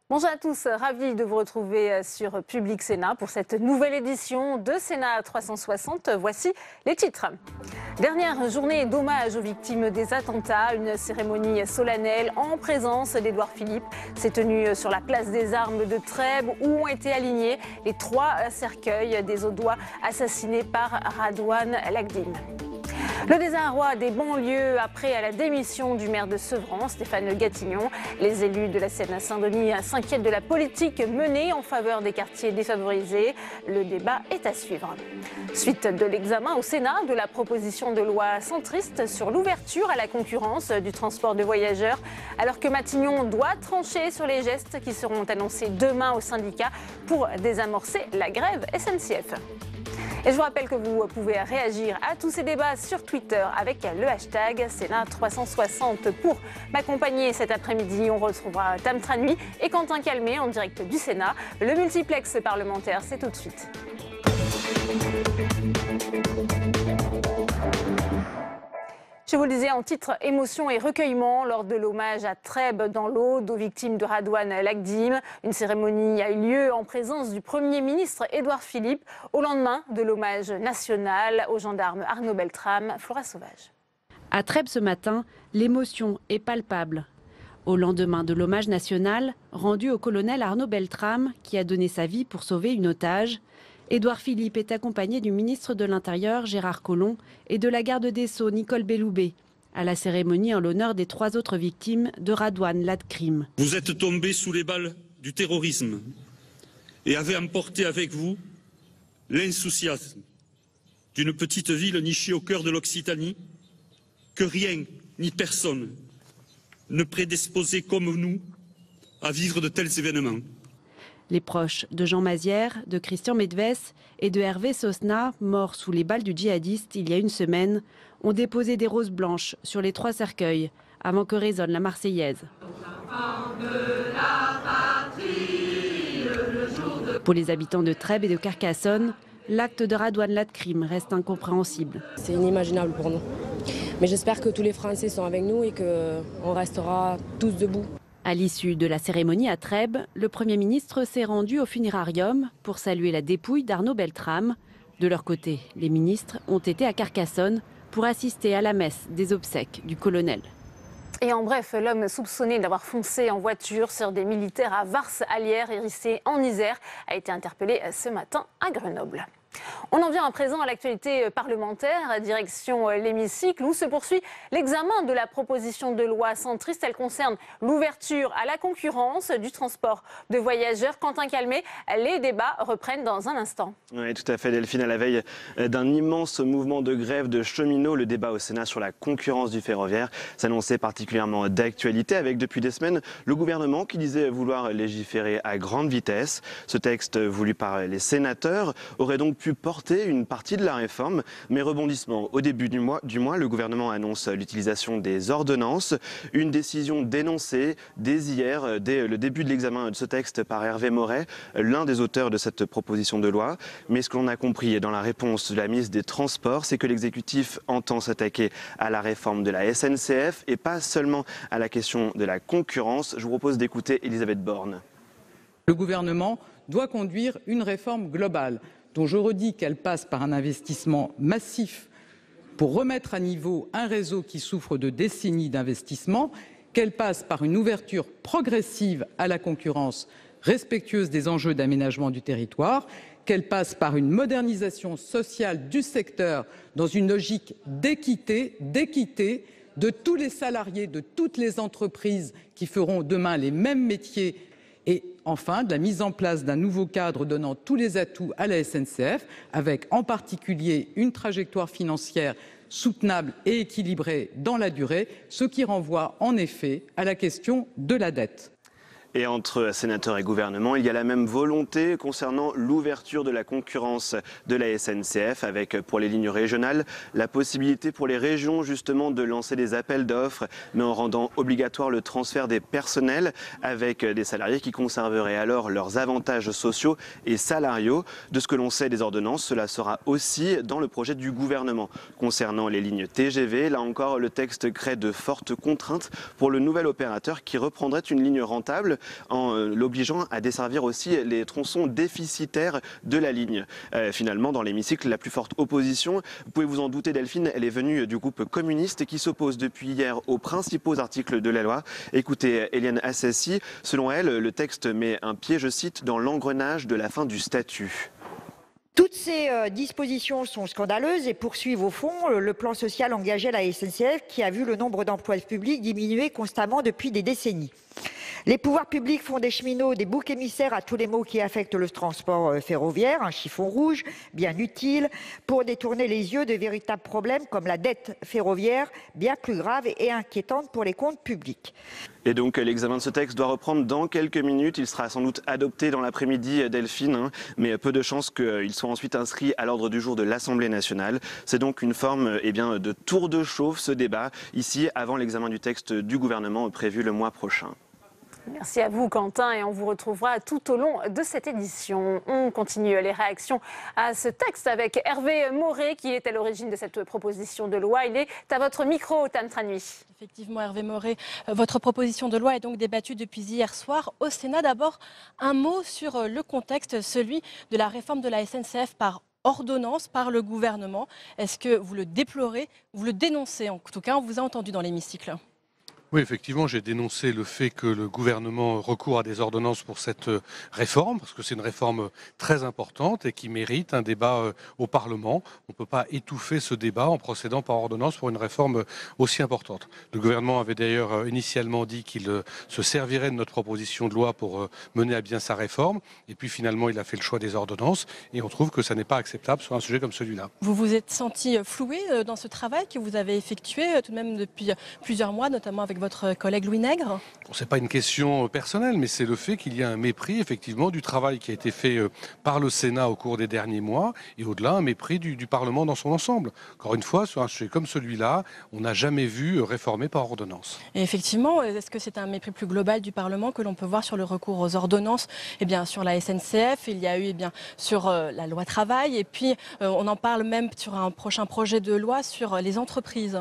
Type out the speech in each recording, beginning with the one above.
Bonjour à tous, ravi de vous retrouver sur Public Sénat pour cette nouvelle édition de Sénat 360. Voici les titres. Dernière journée d'hommage aux victimes des attentats, une cérémonie solennelle en présence d'Édouard Philippe s'est tenue sur la place des Armes de Trèbes où ont été alignés les 3 cercueils des Audois assassinés par Radouane Lagdim. Le désarroi des banlieues après la démission du maire de Sevran, Stéphane Gatignon. Les élus de la Seine-Saint-Denis s'inquiètent de la politique menée en faveur des quartiers défavorisés. Le débat est à suivre. Suite de l'examen au Sénat de la proposition de loi centriste sur l'ouverture à la concurrence du transport de voyageurs, alors que Matignon doit trancher sur les gestes qui seront annoncés demain au syndicat pour désamorcer la grève SNCF. Et je vous rappelle que vous pouvez réagir à tous ces débats sur Twitter avec le hashtag Sénat360. Pour m'accompagner cet après-midi, on retrouvera Tam Tranui et Quentin Calmet en direct du Sénat. Le multiplex parlementaire, c'est tout de suite. Je vous le disais en titre, émotion et recueillement lors de l'hommage à Trèbes dans l'Aude aux victimes de Radouane Lagdim. Une cérémonie a eu lieu en présence du Premier ministre Édouard Philippe au lendemain de l'hommage national au gendarme Arnaud Beltrame. Flora Sauvage. À Trèbes ce matin, l'émotion est palpable. Au lendemain de l'hommage national rendu au colonel Arnaud Beltrame qui a donné sa vie pour sauver une otage, Édouard Philippe est accompagné du ministre de l'Intérieur Gérard Collomb et de la garde des Sceaux Nicole Belloubet à la cérémonie en l'honneur des 3 autres victimes de Radouane Lagdim. Vous êtes tombés sous les balles du terrorisme et avez emporté avec vous l'insouciance d'une petite ville nichée au cœur de l'Occitanie que rien ni personne ne prédisposait comme nous à vivre de tels événements. Les proches de Jean Mazière, de Christian Medves et de Hervé Sosna, morts sous les balles du djihadiste il y a une semaine, ont déposé des roses blanches sur les 3 cercueils avant que résonne la Marseillaise. Pour les habitants de Trèbes et de Carcassonne, l'acte de Radouane Lagdim reste incompréhensible. C'est inimaginable pour nous. Mais j'espère que tous les Français sont avec nous et qu'on restera tous debout. À l'issue de la cérémonie à Trèbes, le Premier ministre s'est rendu au funérarium pour saluer la dépouille d'Arnaud Beltrame. De leur côté, les ministres ont été à Carcassonne pour assister à la messe des obsèques du colonel. Et en bref, l'homme soupçonné d'avoir foncé en voiture sur des militaires à Vars-Allières, hérissé en Isère, a été interpellé ce matin à Grenoble. On en vient à présent à l'actualité parlementaire, direction l'hémicycle où se poursuit l'examen de la proposition de loi centriste. Elle concerne l'ouverture à la concurrence du transport de voyageurs. Quentin Calmet, les débats reprennent dans un instant. Oui, tout à fait Delphine, à la veille d'un immense mouvement de grève de cheminots, le débat au Sénat sur la concurrence du ferroviaire s'annonçait particulièrement d'actualité avec depuis des semaines le gouvernement qui disait vouloir légiférer à grande vitesse. Ce texte voulu par les sénateurs aurait donc pu porter une partie de la réforme, mais rebondissement. Au début du mois, le gouvernement annonce l'utilisation des ordonnances, une décision dénoncée dès hier, dès le début de l'examen de ce texte par Hervé Moret, l'un des auteurs de cette proposition de loi. Mais ce que l'on a compris dans la réponse de la ministre des Transports, c'est que l'exécutif entend s'attaquer à la réforme de la SNCF et pas seulement à la question de la concurrence. Je vous propose d'écouter Elisabeth Borne. Le gouvernement doit conduire une réforme globale, dont je redis qu'elle passe par un investissement massif pour remettre à niveau un réseau qui souffre de décennies d'investissement, qu'elle passe par une ouverture progressive à la concurrence respectueuse des enjeux d'aménagement du territoire, qu'elle passe par une modernisation sociale du secteur dans une logique d'équité de tous les salariés, de toutes les entreprises qui feront demain les mêmes métiers et enfin de la mise en place d'un nouveau cadre donnant tous les atouts à la SNCF, avec en particulier une trajectoire financière soutenable et équilibrée dans la durée, ce qui renvoie en effet à la question de la dette. Et entre sénateurs et gouvernement, il y a la même volonté concernant l'ouverture de la concurrence de la SNCF avec, pour les lignes régionales, la possibilité pour les régions justement de lancer des appels d'offres, mais en rendant obligatoire le transfert des personnels avec des salariés qui conserveraient alors leurs avantages sociaux et salariaux. De ce que l'on sait des ordonnances, cela sera aussi dans le projet du gouvernement. Concernant les lignes TGV, là encore, le texte crée de fortes contraintes pour le nouvel opérateur qui reprendrait une ligne rentable en l'obligeant à desservir aussi les tronçons déficitaires de la ligne. Finalement, dans l'hémicycle, la plus forte opposition, vous pouvez vous en douter Delphine, elle est venue du groupe communiste qui s'oppose depuis hier aux principaux articles de la loi. Écoutez Eliane Assassi, selon elle, le texte met un pied, je cite, dans l'engrenage de la fin du statut. Toutes ces dispositions sont scandaleuses et poursuivent au fond le plan social engagé à la SNCF qui a vu le nombre d'emplois publics diminuer constamment depuis des décennies. Les pouvoirs publics font des cheminots des boucs émissaires à tous les maux qui affectent le transport ferroviaire, un chiffon rouge bien utile pour détourner les yeux de véritables problèmes comme la dette ferroviaire, bien plus grave et inquiétante pour les comptes publics. Et donc l'examen de ce texte doit reprendre dans quelques minutes. Il sera sans doute adopté dans l'après-midi, Delphine, mais peu de chances qu'il soit ensuite inscrit à l'ordre du jour de l'Assemblée nationale. C'est donc une forme de tour de chauffe, ce débat, ici, avant l'examen du texte du gouvernement prévu le mois prochain. Merci à vous Quentin et on vous retrouvera tout au long de cette édition. On continue les réactions à ce texte avec Hervé Maurey qui est à l'origine de cette proposition de loi. Il est à votre micro, Tam Tranui. Effectivement, Hervé Maurey, votre proposition de loi est donc débattue depuis hier soir au Sénat. D'abord, un mot sur le contexte, celui de la réforme de la SNCF par ordonnance par le gouvernement. Est-ce que vous le déplorez, vous le dénoncez? En tout cas, on vous a entendu dans l'hémicycle. Oui, effectivement, j'ai dénoncé le fait que le gouvernement recourt à des ordonnances pour cette réforme, parce que c'est une réforme très importante et qui mérite un débat au Parlement. On ne peut pas étouffer ce débat en procédant par ordonnance pour une réforme aussi importante. Le gouvernement avait d'ailleurs initialement dit qu'il se servirait de notre proposition de loi pour mener à bien sa réforme, et puis finalement il a fait le choix des ordonnances, et on trouve que ça n'est pas acceptable sur un sujet comme celui-là. Vous vous êtes senti floué dans ce travail que vous avez effectué tout de même depuis plusieurs mois, notamment avec votre collègue Louis Nègre? Ce n'est pas une question personnelle, mais c'est le fait qu'il y a un mépris effectivement du travail qui a été fait par le Sénat au cours des derniers mois, et au-delà un mépris du Parlement dans son ensemble. Encore une fois, sur un sujet comme celui-là, on n'a jamais vu réformer par ordonnance. Et effectivement, est-ce que c'est un mépris plus global du Parlement que l'on peut voir sur le recours aux ordonnances? Eh bien, sur la SNCF, il y a eu sur la loi travail, et puis on en parle même sur un prochain projet de loi sur les entreprises.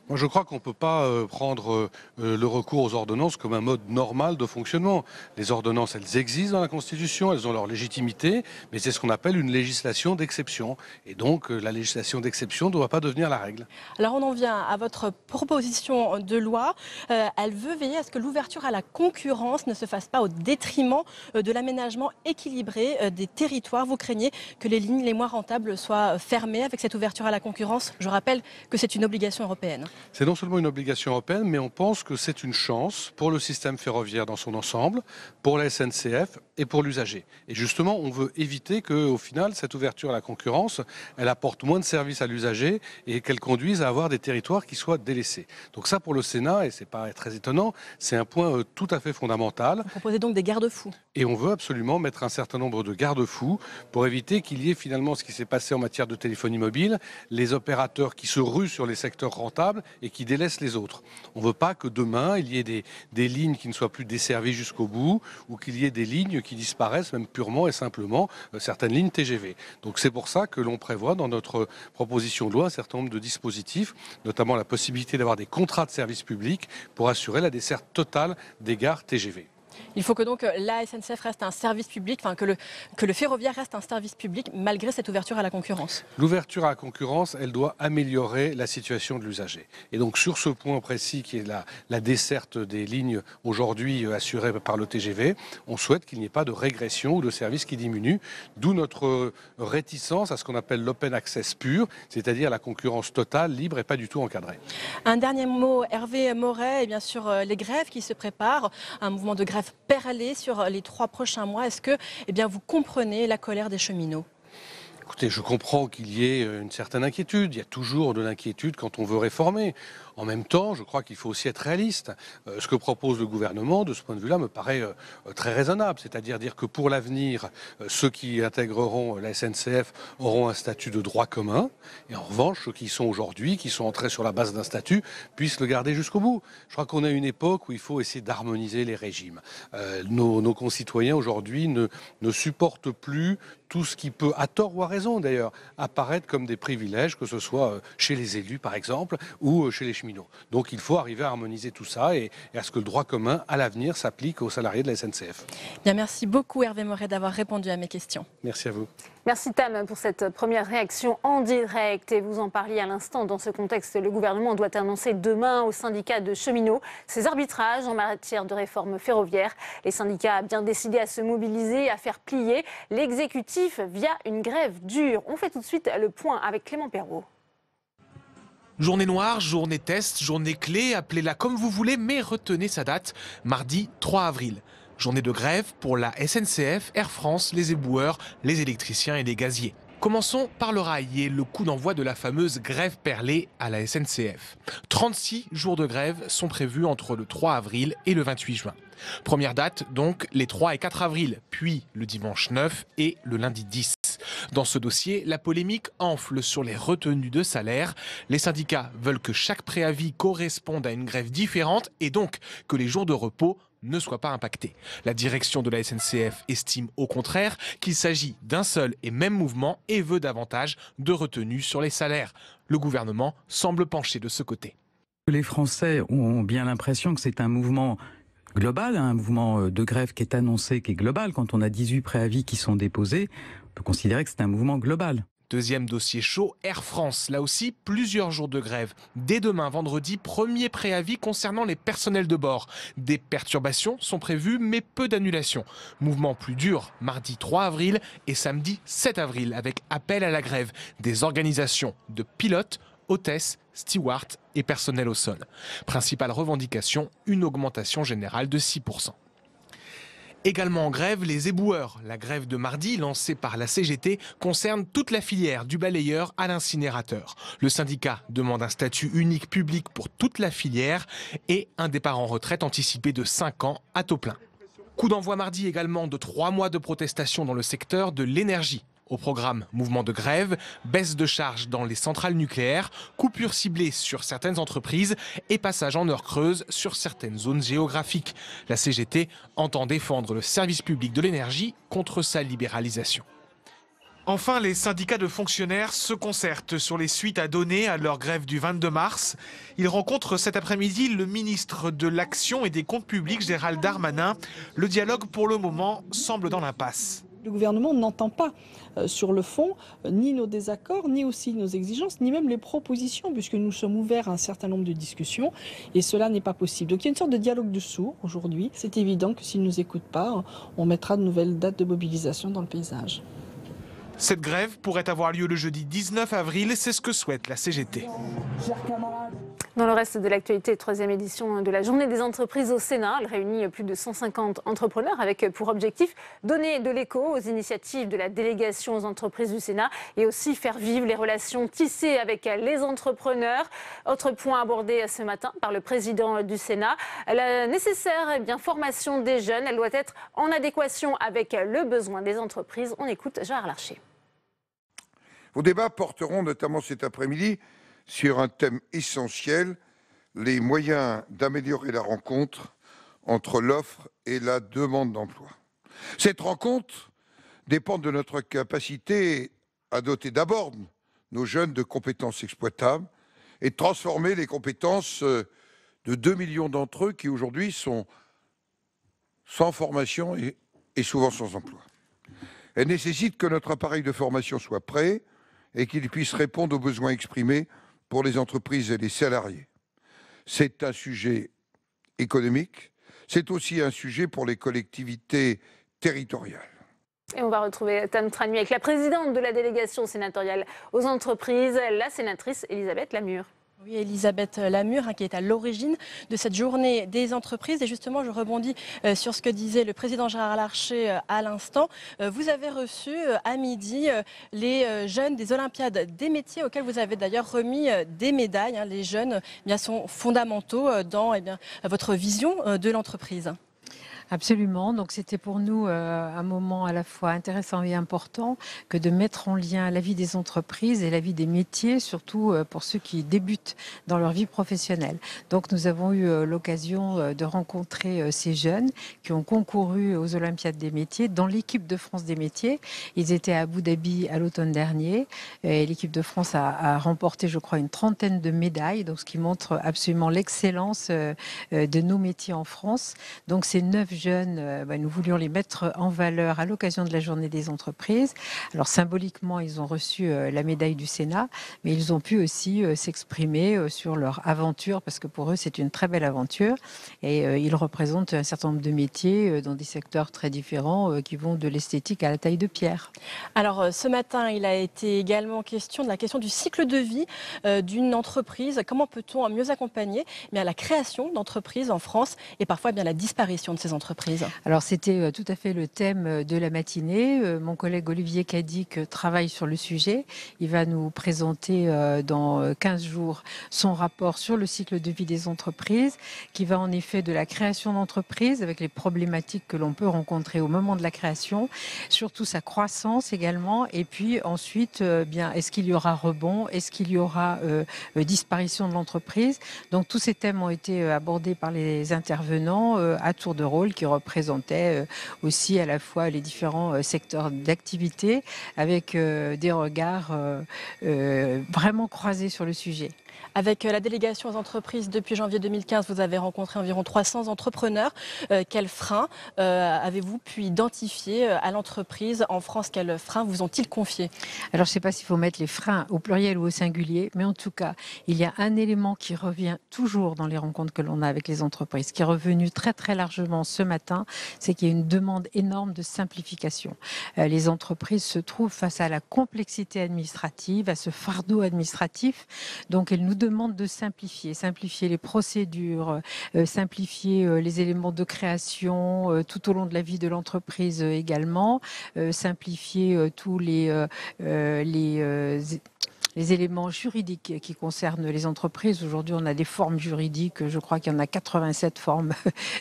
Moi, je crois qu'on ne peut pas prendre le recours aux ordonnances comme un mode normal de fonctionnement. Les ordonnances, elles existent dans la Constitution, elles ont leur légitimité, mais c'est ce qu'on appelle une législation d'exception. Et donc, la législation d'exception ne doit pas devenir la règle. Alors, on en vient à votre proposition de loi. Elle veut veiller à ce que l'ouverture à la concurrence ne se fasse pas au détriment de l'aménagement équilibré des territoires. Vous craignez que les lignes les moins rentables soient fermées avec cette ouverture à la concurrence? Je rappelle que c'est une obligation européenne. C'est non seulement une obligation européenne, mais on pense que c'est une chance pour le système ferroviaire dans son ensemble, pour la SNCF et pour l'usager. Et justement, on veut éviter qu'au final, cette ouverture à la concurrence, elle apporte moins de services à l'usager et qu'elle conduise à avoir des territoires qui soient délaissés. Donc ça, pour le Sénat, et c'est pas très étonnant, c'est un point tout à fait fondamental. Vous proposez donc des garde-fous. Et on veut absolument mettre un certain nombre de garde-fous pour éviter qu'il y ait finalement ce qui s'est passé en matière de téléphonie mobile, les opérateurs qui se ruent sur les secteurs rentables et qui délaissent les autres. On ne veut pas que demain, il y ait des lignes qui ne soient plus desservies jusqu'au bout ou qu'il y ait des lignes qui disparaissent, même purement et simplement, certaines lignes TGV. Donc c'est pour ça que l'on prévoit dans notre proposition de loi un certain nombre de dispositifs, notamment la possibilité d'avoir des contrats de service public pour assurer la desserte totale des gares TGV. Il faut que donc la SNCF reste un service public, enfin que le ferroviaire reste un service public malgré cette ouverture à la concurrence. L'ouverture à la concurrence, elle doit améliorer la situation de l'usager. Et donc sur ce point précis qui est la desserte des lignes aujourd'hui assurées par le TGV, on souhaite qu'il n'y ait pas de régression ou de service qui diminue, d'où notre réticence à ce qu'on appelle l'open access pur, c'est-à-dire la concurrence totale, libre et pas du tout encadrée. Un dernier mot, Hervé Maurey, et bien sûr les grèves qui se préparent, un mouvement de grève perlé sur les 3 prochains mois. Est-ce que vous comprenez la colère des cheminots? Écoutez, je comprends qu'il y ait une certaine inquiétude. Il y a toujours de l'inquiétude quand on veut réformer. En même temps, je crois qu'il faut aussi être réaliste. Ce que propose le gouvernement, de ce point de vue-là, me paraît très raisonnable. C'est-à-dire dire que pour l'avenir, ceux qui intégreront la SNCF auront un statut de droit commun. Et en revanche, ceux qui sont aujourd'hui, qui sont entrés sur la base d'un statut, puissent le garder jusqu'au bout. Je crois qu'on a une époque où il faut essayer d'harmoniser les régimes. Nos concitoyens aujourd'hui ne supportent plus tout ce qui peut, à tort ou à raison d'ailleurs, apparaître comme des privilèges, que ce soit chez les élus par exemple, ou chez les cheminots. Donc il faut arriver à harmoniser tout ça et à ce que le droit commun, à l'avenir, s'applique aux salariés de la SNCF. Bien, merci beaucoup Hervé Moret d'avoir répondu à mes questions. Merci à vous. Merci Tam pour cette première réaction en direct. Et vous en parliez à l'instant, dans ce contexte, le gouvernement doit annoncer demain aux syndicats de cheminots ses arbitrages en matière de réforme ferroviaire. Les syndicats ont bien décidé à se mobiliser, à faire plier l'exécutif via une grève dure. On fait tout de suite le point avec Clément Perrault. Journée noire, journée test, journée clé, appelez-la comme vous voulez, mais retenez sa date, mardi 3 avril. Journée de grève pour la SNCF, Air France, les éboueurs, les électriciens et les gaziers. Commençons par le rail et le coup d'envoi de la fameuse grève perlée à la SNCF. 36 jours de grève sont prévus entre le 3 avril et le 28 juin. Première date donc les 3 et 4 avril, puis le dimanche 9 et le lundi 10. Dans ce dossier, la polémique enfle sur les retenues de salaire. Les syndicats veulent que chaque préavis corresponde à une grève différente et donc que les jours de repos ne soient pas impactés. La direction de la SNCF estime au contraire qu'il s'agit d'un seul et même mouvement et veut davantage de retenues sur les salaires. Le gouvernement semble pencher de ce côté. Les Français ont bien l'impression que c'est un mouvement global, un mouvement de grève qui est annoncé, qui est global. Quand on a 18 préavis qui sont déposés, on peut considérer que c'est un mouvement global. Deuxième dossier chaud, Air France. Là aussi, plusieurs jours de grève. Dès demain, vendredi, premier préavis concernant les personnels de bord. Des perturbations sont prévues, mais peu d'annulations. Mouvement plus dur, mardi 3 avril et samedi 7 avril, avec appel à la grève des organisations de pilotes, hôtesses, stewards et personnel au sol. Principale revendication, une augmentation générale de 6%. Également en grève, les éboueurs. La grève de mardi, lancée par la CGT, concerne toute la filière, du balayeur à l'incinérateur. Le syndicat demande un statut unique public pour toute la filière et un départ en retraite anticipé de 5 ans à taux plein. Coup d'envoi mardi également de 3 mois de protestation dans le secteur de l'énergie. Au programme, mouvement de grève, baisse de charges dans les centrales nucléaires, coupures ciblées sur certaines entreprises et passage en heure creuse sur certaines zones géographiques. La CGT entend défendre le service public de l'énergie contre sa libéralisation. Enfin, les syndicats de fonctionnaires se concertent sur les suites à donner à leur grève du 22 mars. Ils rencontrent cet après-midi le ministre de l'Action et des Comptes publics, Gérald Darmanin. Le dialogue, pour le moment, semble dans l'impasse. Le gouvernement n'entend pas sur le fond ni nos désaccords, ni aussi nos exigences, ni même les propositions, puisque nous sommes ouverts à un certain nombre de discussions, et cela n'est pas possible. Donc il y a une sorte de dialogue de sourds aujourd'hui. C'est évident que s'ils ne nous écoutent pas, on mettra de nouvelles dates de mobilisation dans le paysage. Cette grève pourrait avoir lieu le jeudi 19 avril, c'est ce que souhaite la CGT. Dans le reste de l'actualité, troisième édition de la Journée des entreprises au Sénat. Elle réunit plus de 150 entrepreneurs avec pour objectif donner de l'écho aux initiatives de la délégation aux entreprises du Sénat et aussi faire vivre les relations tissées avec les entrepreneurs. Autre point abordé ce matin par le président du Sénat, la nécessaire formation des jeunes. Elle doit être en adéquation avec le besoin des entreprises. On écoute Gérard Larcher. Vos débats porteront notamment cet après-midi sur un thème essentiel, les moyens d'améliorer la rencontre entre l'offre et la demande d'emploi. Cette rencontre dépend de notre capacité à doter d'abord nos jeunes de compétences exploitables et de transformer les compétences de 2 millions d'entre eux qui aujourd'hui sont sans formation et souvent sans emploi. Elle nécessite que notre appareil de formation soit prêt et qu'il puisse répondre aux besoins exprimés pour les entreprises et les salariés. C'est un sujet économique, c'est aussi un sujet pour les collectivités territoriales. Et on va retrouver Tam Tragnuy avec la présidente de la délégation sénatoriale aux entreprises, la sénatrice Elisabeth Lamure. Oui, Elisabeth Lamure, qui est à l'origine de cette journée des entreprises. Et justement, je rebondis sur ce que disait le président Gérard Larcher à l'instant. Vous avez reçu à midi les jeunes des Olympiades des métiers, auxquels vous avez d'ailleurs remis des médailles. Les jeunes sont fondamentaux dans votre vision de l'entreprise. Absolument. Donc c'était pour nous un moment à la fois intéressant et important que de mettre en lien la vie des entreprises et la vie des métiers, surtout pour ceux qui débutent dans leur vie professionnelle. Donc nous avons eu l'occasion de rencontrer ces jeunes qui ont concouru aux Olympiades des métiers dans l'équipe de France des métiers. Ils étaient à Abu Dhabi à l'automne dernier et l'équipe de France a remporté, je crois, une trentaine de médailles, donc ce qui montre absolument l'excellence de nos métiers en France. Donc ces 9 jeunes, nous voulions les mettre en valeur à l'occasion de la journée des entreprises. Alors symboliquement, ils ont reçu la médaille du Sénat, mais ils ont pu aussi s'exprimer sur leur aventure, parce que pour eux, c'est une très belle aventure. Et ils représentent un certain nombre de métiers dans des secteurs très différents qui vont de l'esthétique à la taille de pierre. Alors ce matin, il a été également question de la question du cycle de vie d'une entreprise. Comment peut-on mieux accompagner la création d'entreprises en France et parfois la disparition de ces entreprises? Alors c'était tout à fait le thème de la matinée. Mon collègue Olivier Cadic travaille sur le sujet. Il va nous présenter dans 15 jours son rapport sur le cycle de vie des entreprises, qui va en effet de la création d'entreprises avec les problématiques que l'on peut rencontrer au moment de la création, surtout sa croissance également, et puis ensuite est-ce qu'il y aura rebond, est-ce qu'il y aura disparition de l'entreprise. Donc tous ces thèmes ont été abordés par les intervenants à tour de rôle, qui représentait aussi à la fois les différents secteurs d'activité avec des regards vraiment croisés sur le sujet. Avec la délégation aux entreprises depuis janvier 2015, vous avez rencontré environ 300 entrepreneurs. Quels freins avez-vous pu identifier à l'entreprise en France? Quels freins vous ont-ils confiés? Alors je ne sais pas s'il faut mettre les freins au pluriel ou au singulier, mais en tout cas, il y a un élément qui revient toujours dans les rencontres que l'on a avec les entreprises, qui est revenu très très largement ce matin, c'est qu'il y a une demande énorme de simplification. Les entreprises se trouvent face à la complexité administrative, à ce fardeau administratif, donc elles nous demandent de simplifier les procédures, simplifier les éléments de création tout au long de la vie de l'entreprise également, simplifier tous les éléments juridiques qui concernent les entreprises. Aujourd'hui, on a des formes juridiques, je crois qu'il y en a 87 formes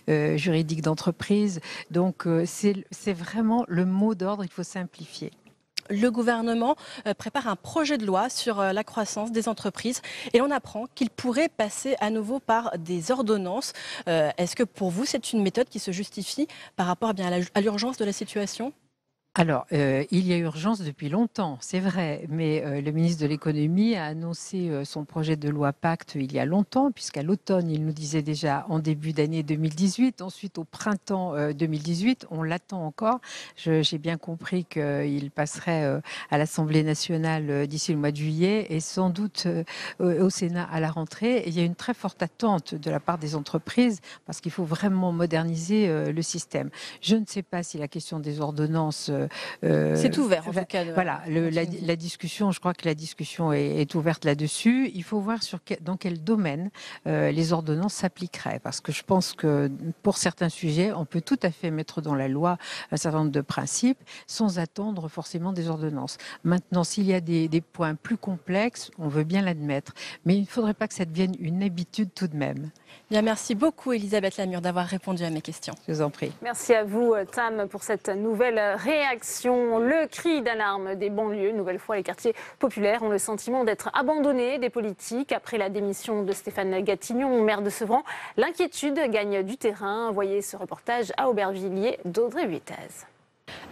juridiques d'entreprise. Donc, c'est vraiment le mot d'ordre, il faut simplifier. Le gouvernement prépare un projet de loi sur la croissance des entreprises et on apprend qu'il pourrait passer à nouveau par des ordonnances. Est-ce que pour vous, c'est une méthode qui se justifie par rapport à l'urgence de la situation ? Alors, il y a urgence depuis longtemps, c'est vrai, mais le ministre de l'économie a annoncé son projet de loi Pacte il y a longtemps, puisqu'à l'automne, il nous disait déjà en début d'année 2018, ensuite au printemps 2018, on l'attend encore. J'ai bien compris qu'il passerait à l'Assemblée nationale d'ici le mois de juillet et sans doute au Sénat à la rentrée. Et il y a une très forte attente de la part des entreprises, parce qu'il faut vraiment moderniser le système. Je ne sais pas si la question des ordonnances... c'est ouvert en tout cas. Voilà, la discussion, je crois que la discussion est ouverte là-dessus. Il faut voir dans quel domaine les ordonnances s'appliqueraient, parce que je pense que pour certains sujets, on peut tout à fait mettre dans la loi un certain nombre de principes sans attendre forcément des ordonnances. Maintenant, s'il y a des points plus complexes, on veut bien l'admettre, mais il ne faudrait pas que ça devienne une habitude tout de même. Bien, merci beaucoup Elisabeth Lamure d'avoir répondu à mes questions. Je vous en prie. Merci à vous Tam pour cette nouvelle réaction. Le cri d'alarme des banlieues. Une nouvelle fois, les quartiers populaires ont le sentiment d'être abandonnés des politiques. Après la démission de Stéphane Gatignon, maire de Sevran, l'inquiétude gagne du terrain. Voyez ce reportage à Aubervilliers d'Audrey Huetaz.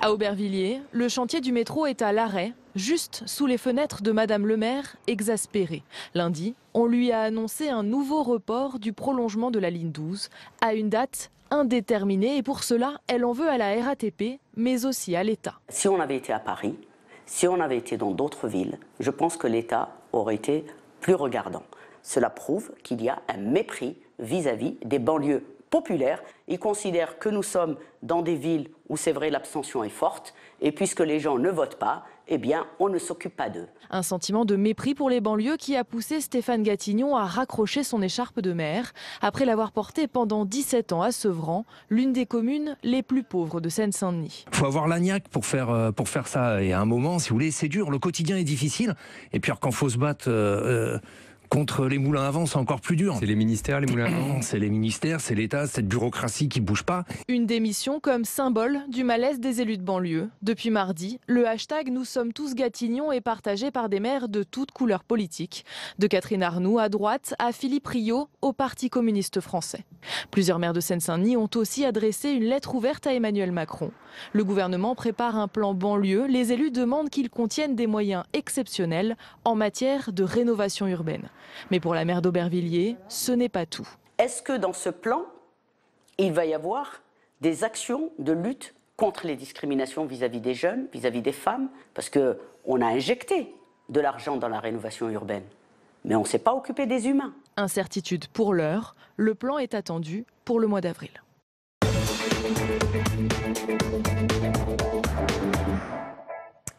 À Aubervilliers, le chantier du métro est à l'arrêt, juste sous les fenêtres de Madame le maire, exaspérée. Lundi, on lui a annoncé un nouveau report du prolongement de la ligne 12 à une date indéterminée. Et pour cela, elle en veut à la RATP, mais aussi à l'État. Si on avait été à Paris, si on avait été dans d'autres villes, je pense que l'État aurait été plus regardant. Cela prouve qu'il y a un mépris vis-à-vis des banlieues populaires. Ils considèrent que nous sommes dans des villes où c'est vrai l'abstention est forte, et puisque les gens ne votent pas, eh bien, on ne s'occupe pas d'eux. Un sentiment de mépris pour les banlieues qui a poussé Stéphane Gatignon à raccrocher son écharpe de maire après l'avoir porté pendant 17 ans à Sevran, l'une des communes les plus pauvres de Seine-Saint-Denis. Il faut avoir la niaque pour faire ça. Et à un moment, si vous voulez, c'est dur. Le quotidien est difficile. Et puis quand il faut se battre contre les moulins à vent, c'est encore plus dur. C'est les ministères, les moulins à vent. C'est les ministères, c'est l'État, cette bureaucratie qui ne bouge pas. Une démission comme symbole du malaise des élus de banlieue. Depuis mardi, le hashtag Nous sommes tous Gatignon est partagé par des maires de toutes couleurs politiques. De Catherine Arnoux à droite à Philippe Rio au Parti communiste français. Plusieurs maires de Seine-Saint-Denis ont aussi adressé une lettre ouverte à Emmanuel Macron. Le gouvernement prépare un plan banlieue. Les élus demandent qu'il contienne des moyens exceptionnels en matière de rénovation urbaine. Mais pour la maire d'Aubervilliers, ce n'est pas tout. Est-ce que dans ce plan, il va y avoir des actions de lutte contre les discriminations vis-à-vis des jeunes, vis-à-vis des femmes? Parce qu'on a injecté de l'argent dans la rénovation urbaine, mais on ne s'est pas occupé des humains. Incertitude pour l'heure, le plan est attendu pour le mois d'avril.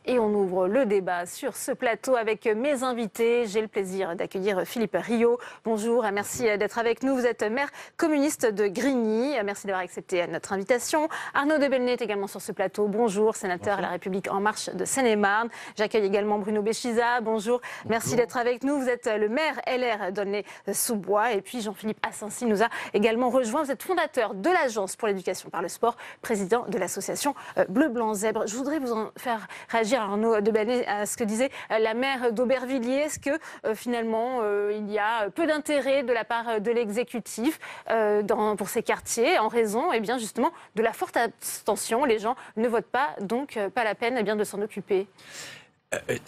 Et on ouvre le débat sur ce plateau avec mes invités. J'ai le plaisir d'accueillir Philippe Rio. Bonjour, merci d'être avec nous. Vous êtes maire communiste de Grigny. Merci d'avoir accepté notre invitation. Arnaud de Belenet est également sur ce plateau. Bonjour, sénateur à La République En Marche de Seine-et-Marne. J'accueille également Bruno Béchiza. Bonjour, merci d'être avec nous. Vous êtes le maire LR d'Aulnay-sous-Bois. Et puis Jean-Philippe Assensi nous a également rejoint. Vous êtes fondateur de l'Agence pour l'éducation par le sport, président de l'association Bleu Blanc Zèbre. Je voudrais vous en faire réagir, Arnaud de Belenet, à ce que disait la maire d'Aubervilliers. Est-ce que finalement il y a peu d'intérêt de la part de l'exécutif pour ces quartiers en raison justement de la forte abstention? Les gens ne votent pas, donc pas la peine de s'en occuper.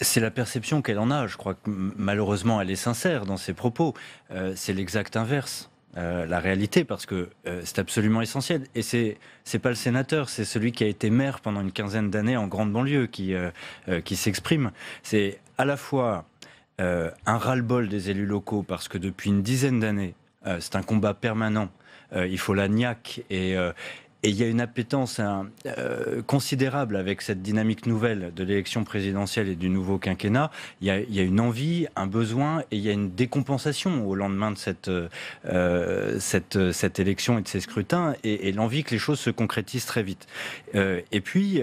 C'est la perception qu'elle en a. Je crois que malheureusement elle est sincère dans ses propos. C'est l'exact inverse. La réalité, parce que c'est absolument essentiel. Et c'est pas le sénateur, c'est celui qui a été maire pendant une quinzaine d'années en grande banlieue qui s'exprime. C'est à la fois un ras-le-bol des élus locaux, parce que depuis une dizaine d'années, c'est un combat permanent. Il faut la niaque et il y a une appétence considérable avec cette dynamique nouvelle de l'élection présidentielle et du nouveau quinquennat. Il y a une envie, un besoin et il y a une décompensation au lendemain de cette élection et de ces scrutins et l'envie que les choses se concrétisent très vite. Et puis,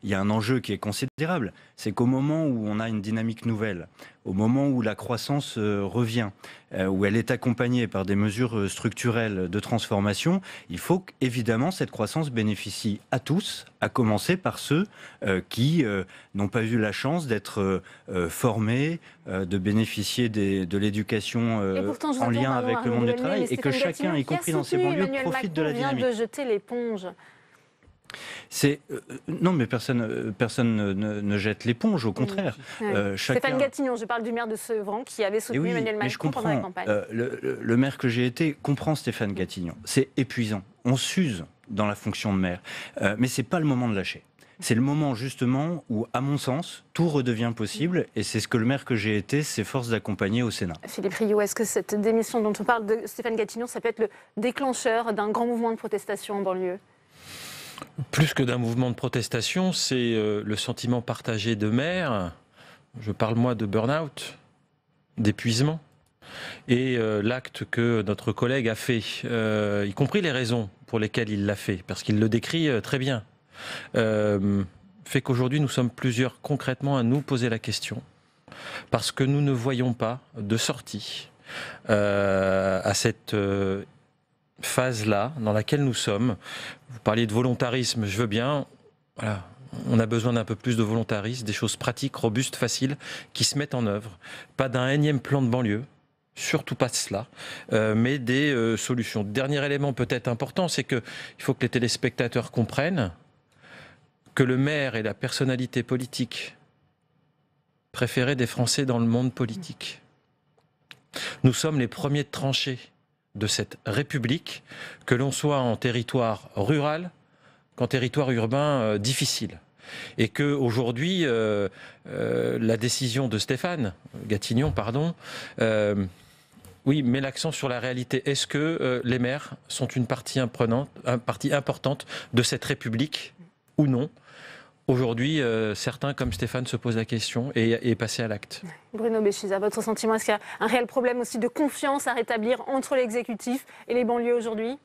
il y a un enjeu qui est considérable. C'est qu'au moment où on a une dynamique nouvelle, au moment où la croissance revient, où elle est accompagnée par des mesures structurelles de transformation, il faut qu'évidemment cette croissance bénéficie à tous, à commencer par ceux qui n'ont pas eu la chance d'être formés, de bénéficier de l'éducation en lien avec le monde du travail, et que chacun, y compris dans ces banlieues, profite de la dynamique. Vient de jeter l'éponge. Non, mais personne ne jette l'éponge, au contraire. Stéphane Gatignon, je parle du maire de Sevran qui avait soutenu Emmanuel Macron pendant la campagne. Le maire que j'ai été comprend Stéphane Gatignon. C'est épuisant. On s'use dans la fonction de maire. Mais ce n'est pas le moment de lâcher. C'est le moment justement où, à mon sens, tout redevient possible et c'est ce que le maire que j'ai été s'efforce d'accompagner au Sénat. Philippe Rio, est-ce que cette démission dont on parle de Stéphane Gatignon, ça peut être le déclencheur d'un grand mouvement de protestation en banlieue ? Plus que d'un mouvement de protestation, c'est le sentiment partagé de maires. Je parle moi de burn-out, d'épuisement. Et l'acte que notre collègue a fait, y compris les raisons pour lesquelles il l'a fait, parce qu'il le décrit très bien, fait qu'aujourd'hui nous sommes plusieurs concrètement à nous poser la question. Parce que nous ne voyons pas de sortie à cette phase-là dans laquelle nous sommes. Vous parliez de volontarisme, je veux bien. Voilà. On a besoin d'un peu plus de volontarisme, des choses pratiques, robustes, faciles, qui se mettent en œuvre. Pas d'un énième plan de banlieue, surtout pas cela, mais des solutions. Dernier élément peut-être important, c'est qu'il faut que les téléspectateurs comprennent que le maire est la personnalité politique préférée des Français dans le monde politique. Nous sommes les premiers de tranchée de cette République, que l'on soit en territoire rural qu'en territoire urbain difficile. Et qu'aujourd'hui, la décision de Stéphane Gatignon, met l'accent sur la réalité. Est-ce que les maires sont une partie importante de cette République ou non ? Aujourd'hui, certains, comme Stéphane, se posent la question et passent à l'acte. Bruno Béchiza, votre sentiment, est-ce qu'il y a un réel problème aussi de confiance à rétablir entre l'exécutif et les banlieues aujourd'hui ?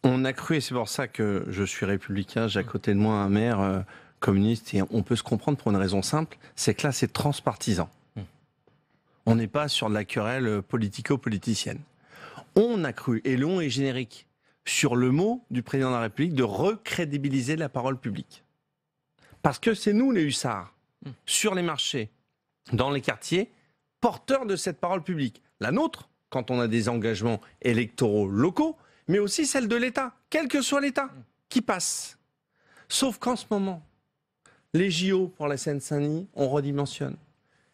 On a cru, et c'est pour ça que je suis républicain, j'ai à côté de moi un maire communiste, et on peut se comprendre pour une raison simple, c'est que là c'est transpartisan. On n'est pas sur de la querelle politico-politicienne. On a cru, et le on est générique, sur le mot du président de la République de recrédibiliser la parole publique. Parce que c'est nous les hussards, sur les marchés, dans les quartiers, porteurs de cette parole publique. La nôtre, quand on a des engagements électoraux locaux, mais aussi celle de l'État, quel que soit l'État, qui passe. Sauf qu'en ce moment, les JO pour la Seine-Saint-Denis, on redimensionne.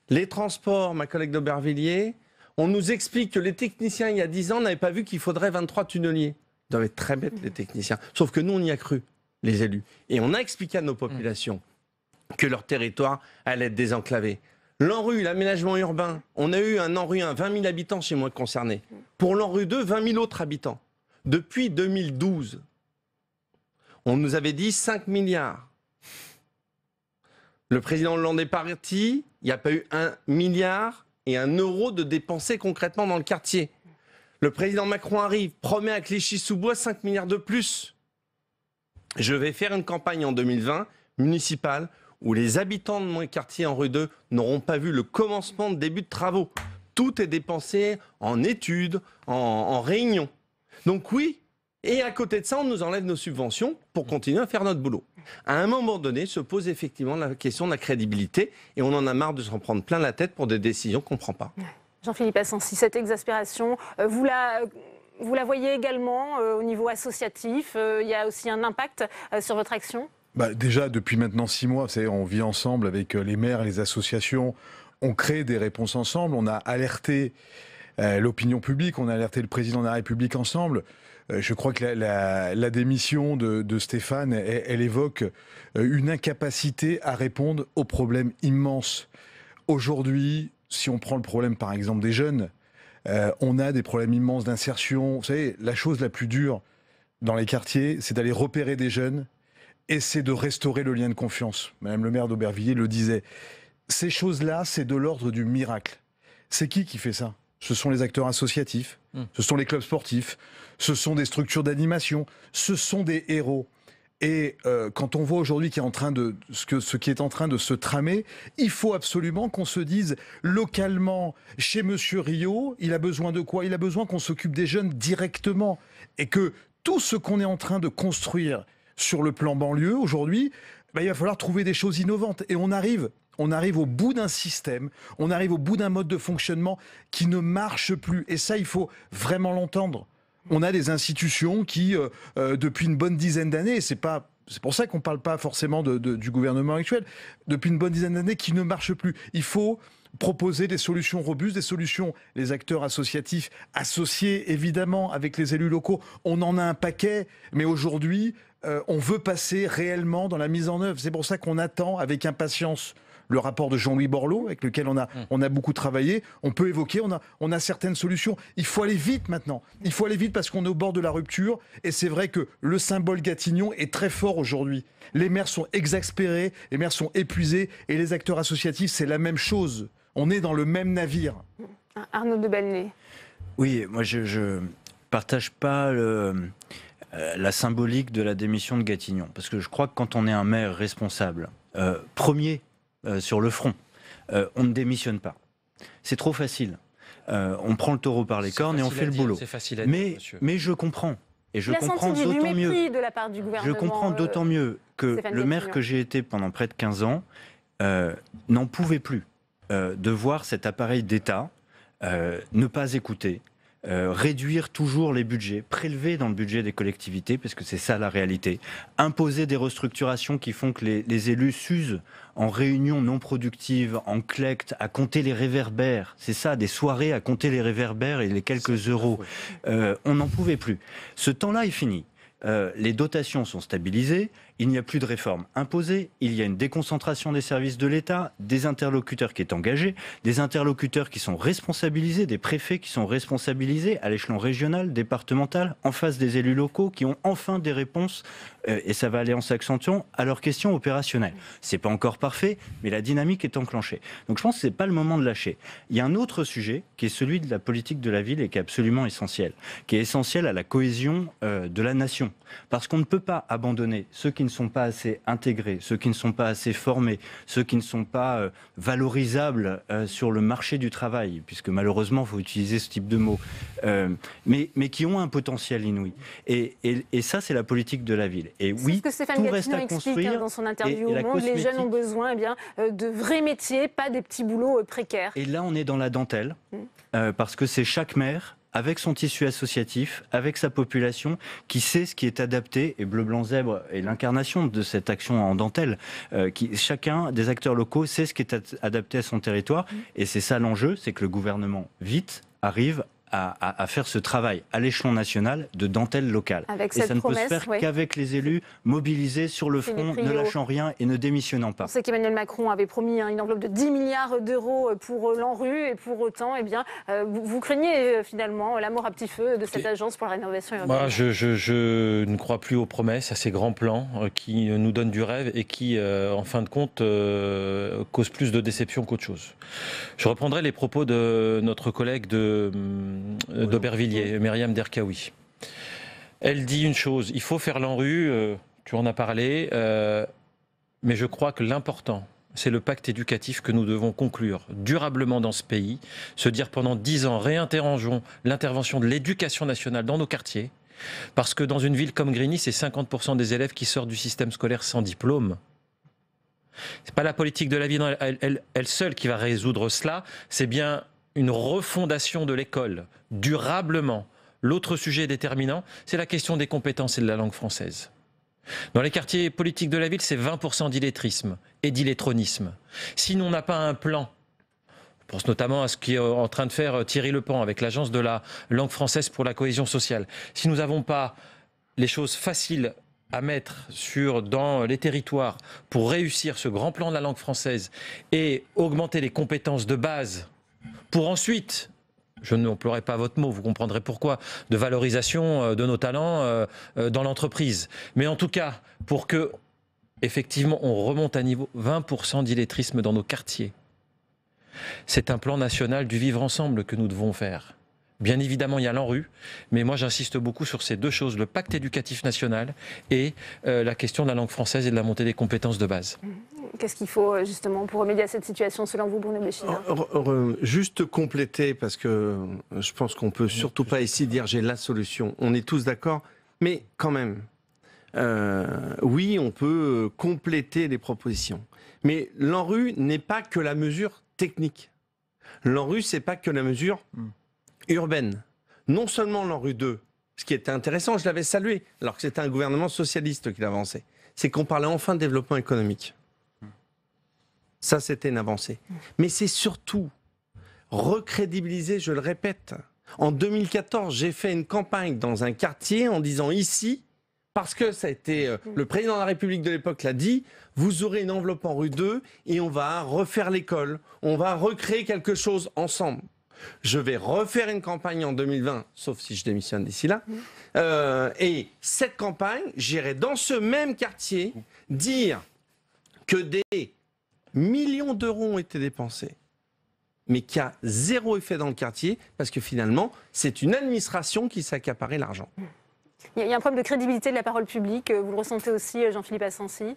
Les transports, ma collègue d'Aubervilliers, on nous explique que les techniciens, il y a 10 ans, n'avaient pas vu qu'il faudrait 23 tunneliers. Ils doivent être très bêtes, les techniciens. Sauf que nous, on y a cru, les élus. Et on a expliqué à nos populations que leur territoire allait être désenclavé. L'ANRU, l'aménagement urbain, on a eu un ANRU 1, 20 000 habitants chez moi concernés. Pour l'ANRU 2, 20 000 autres habitants. Depuis 2012, on nous avait dit 5 milliards. Le président Hollande est parti, il n'y a pas eu 1 milliard et 1 euro de dépensés concrètement dans le quartier. Le président Macron arrive, promet à Clichy-sous-Bois 5 milliards de plus. Je vais faire une campagne en 2020, municipale, où les habitants de mon quartier en rue 2 n'auront pas vu le commencement de début de travaux. Tout est dépensé en études, en réunions. Donc oui, et à côté de ça, on nous enlève nos subventions pour continuer à faire notre boulot. À un moment donné, se pose effectivement la question de la crédibilité et on en a marre de s'en prendre plein la tête pour des décisions qu'on ne prend pas. Jean-Philippe Assensi, cette exaspération, vous la voyez également au niveau associatif. Il y a aussi un impact sur votre action ? Déjà, depuis maintenant 6 mois, vous savez, on vit ensemble avec les maires et les associations. On crée des réponses ensemble. On a alerté l'opinion publique, on a alerté le président de la République ensemble. Je crois que la démission de Stéphane, elle évoque une incapacité à répondre aux problèmes immenses. Aujourd'hui, si on prend le problème par exemple des jeunes, on a des problèmes immenses d'insertion. Vous savez, la chose la plus dure dans les quartiers, c'est d'aller repérer des jeunes et c'est de restaurer le lien de confiance. Madame le maire d'Aubervilliers le disait. Ces choses-là, c'est de l'ordre du miracle. C'est qui fait ça ? Ce sont les acteurs associatifs, ce sont les clubs sportifs, ce sont des structures d'animation, ce sont des héros. Et quand on voit aujourd'hui ce qui est en train de se tramer, il faut absolument qu'on se dise localement, chez Monsieur Rio, il a besoin de quoi ? Il a besoin qu'on s'occupe des jeunes directement. Et que tout ce qu'on est en train de construire sur le plan banlieue aujourd'hui, il va falloir trouver des choses innovantes. Et on arrive au bout d'un système, on arrive au bout d'un mode de fonctionnement qui ne marche plus. Et ça, il faut vraiment l'entendre. On a des institutions qui, depuis une bonne dizaine d'années, c'est pour ça qu'on ne parle pas forcément du gouvernement actuel, depuis une bonne dizaine d'années, qui ne marchent plus. Il faut proposer des solutions robustes, des solutions, les acteurs associatifs associés évidemment avec les élus locaux. On en a un paquet, mais aujourd'hui, on veut passer réellement dans la mise en œuvre. C'est pour ça qu'on attend avec impatience le rapport de Jean-Louis Borloo, avec lequel on a beaucoup travaillé. On peut évoquer, on a certaines solutions. Il faut aller vite maintenant. Il faut aller vite parce qu'on est au bord de la rupture. Et c'est vrai que le symbole Gatignon est très fort aujourd'hui. Les maires sont exaspérés, les maires sont épuisés. Et les acteurs associatifs, c'est la même chose. On est dans le même navire. Arnaud de Belenet. Oui, moi je partage pas la symbolique de la démission de Gatignon. Parce que je crois que quand on est un maire responsable, premier sur le front, on ne démissionne pas. C'est trop facile. On prend le taureau par les cornes et on fait le boulot. C'est facile à dire, mais je comprends. Et je comprends d'autant mieux. De la part du gouvernement, je comprends d'autant mieux que le maire que j'ai été pendant près de 15 ans n'en pouvait plus de voir cet appareil d'État ne pas écouter, réduire toujours les budgets, prélever dans le budget des collectivités, parce que c'est ça la réalité, imposer des restructurations qui font que les élus s'usent en réunions non productives, en collecte, à compter les réverbères. C'est ça, des soirées à compter les réverbères et les quelques euros. On n'en pouvait plus. Ce temps-là est fini. Les dotations sont stabilisées Il n'y a plus de réforme imposée, il y a une déconcentration des services de l'État, des interlocuteurs qui est engagé, des interlocuteurs qui sont responsabilisés, des préfets qui sont responsabilisés à l'échelon régional, départemental, en face des élus locaux qui ont enfin des réponses, et ça va aller en s'accentuant, à leurs questions opérationnelles. C'est pas encore parfait, mais la dynamique est enclenchée. Donc je pense que c'est pas le moment de lâcher. Il y a un autre sujet qui est celui de la politique de la ville et qui est absolument essentiel, qui est essentiel à la cohésion de la nation. Parce qu'on ne peut pas abandonner ceux qui ne sont pas assez intégrés, ceux qui ne sont pas assez formés, ceux qui ne sont pas valorisables sur le marché du travail, puisque malheureusement, il faut utiliser ce type de mots, mais qui ont un potentiel inouï. Et ça, c'est la politique de la ville. Et oui, c'est ce que Stéphane Gatineau explique dans son interview au Monde. Les jeunes ont besoin de vrais métiers, pas des petits boulots précaires. Et là, on est dans la dentelle, parce que c'est chaque maire, avec son tissu associatif, avec sa population, qui sait ce qui est adapté, et Bleu Blanc Zèbre est l'incarnation de cette action en dentelle, chacun des acteurs locaux sait ce qui est adapté à son territoire, et c'est ça l'enjeu, c'est que le gouvernement, vite, arrive à faire ce travail à l'échelon national de dentelle locale. Avec et cette ça ne promesse, peut se faire qu'avec les élus mobilisés sur le front, ne lâchant rien et ne démissionnant pas. On sait qu'Emmanuel Macron avait promis une enveloppe de 10 milliards d'euros pour l'ANRU, et pour autant, vous craignez finalement la mort à petit feu de cette agence pour la rénovation urbaine. Moi, je ne crois plus aux promesses, à ces grands plans qui nous donnent du rêve et qui, en fin de compte, causent plus de déception qu'autre chose. Je reprendrai les propos de notre collègue d'Aubervilliers, Myriam Derkaoui. Elle dit une chose, il faut faire l'ANRU, tu en as parlé, mais je crois que l'important, c'est le pacte éducatif que nous devons conclure durablement dans ce pays, se dire pendant 10 ans, réinterrogeons l'intervention de l'éducation nationale dans nos quartiers, parce que dans une ville comme Grigny, c'est 50% des élèves qui sortent du système scolaire sans diplôme. C'est pas la politique de la ville elle seule qui va résoudre cela, c'est bien une refondation de l'école, durablement. L'autre sujet déterminant, c'est la question des compétences et de la langue française. Dans les quartiers politiques de la ville, c'est 20% d'illettrisme et d'illettronisme. Si on n'a pas un plan, je pense notamment à ce qu'est en train de faire Thierry Lepan avec l'Agence de la langue française pour la cohésion sociale, si nous n'avons pas les choses faciles à mettre dans les territoires pour réussir ce grand plan de la langue française et augmenter les compétences de base pour ensuite, je n'emploierai pas votre mot, vous comprendrez pourquoi, de valorisation de nos talents dans l'entreprise. Mais en tout cas, pour que, effectivement, on remonte à niveau 20% d'illettrisme dans nos quartiers. C'est un plan national du vivre ensemble que nous devons faire. Bien évidemment, il y a l'ANRU, mais moi j'insiste beaucoup sur ces deux choses, le pacte éducatif national et la question de la langue française et de la montée des compétences de base. Qu'est-ce qu'il faut justement pour remédier à cette situation selon vous, Bruno Béchina ? Juste compléter, parce que je pense qu'on ne peut surtout pas ici dire j'ai la solution. On est tous d'accord, mais quand même, oui, on peut compléter les propositions. Mais l'ANRU n'est pas que la mesure technique. L'ANRU, c'est pas que la mesure urbaine. Non seulement l'ANRU 2, ce qui était intéressant, je l'avais salué, alors que c'était un gouvernement socialiste qui l'avançait, c'est qu'on parlait enfin de développement économique. Ça, c'était une avancée. Mais c'est surtout recrédibiliser, je le répète. En 2014, j'ai fait une campagne dans un quartier en disant ici, parce que ça a été le président de la République de l'époque l'a dit, vous aurez une enveloppe en rue 2 et on va refaire l'école, on va recréer quelque chose ensemble. Je vais refaire une campagne en 2020, sauf si je démissionne d'ici là. Et cette campagne, j'irai dans ce même quartier dire que des millions d'euros ont été dépensés, mais qu'il y a zéro effet dans le quartier, parce que finalement, c'est une administration qui s'accaparait l'argent. Il y a un problème de crédibilité de la parole publique, vous le ressentez aussi, Jean-Philippe Assensi ?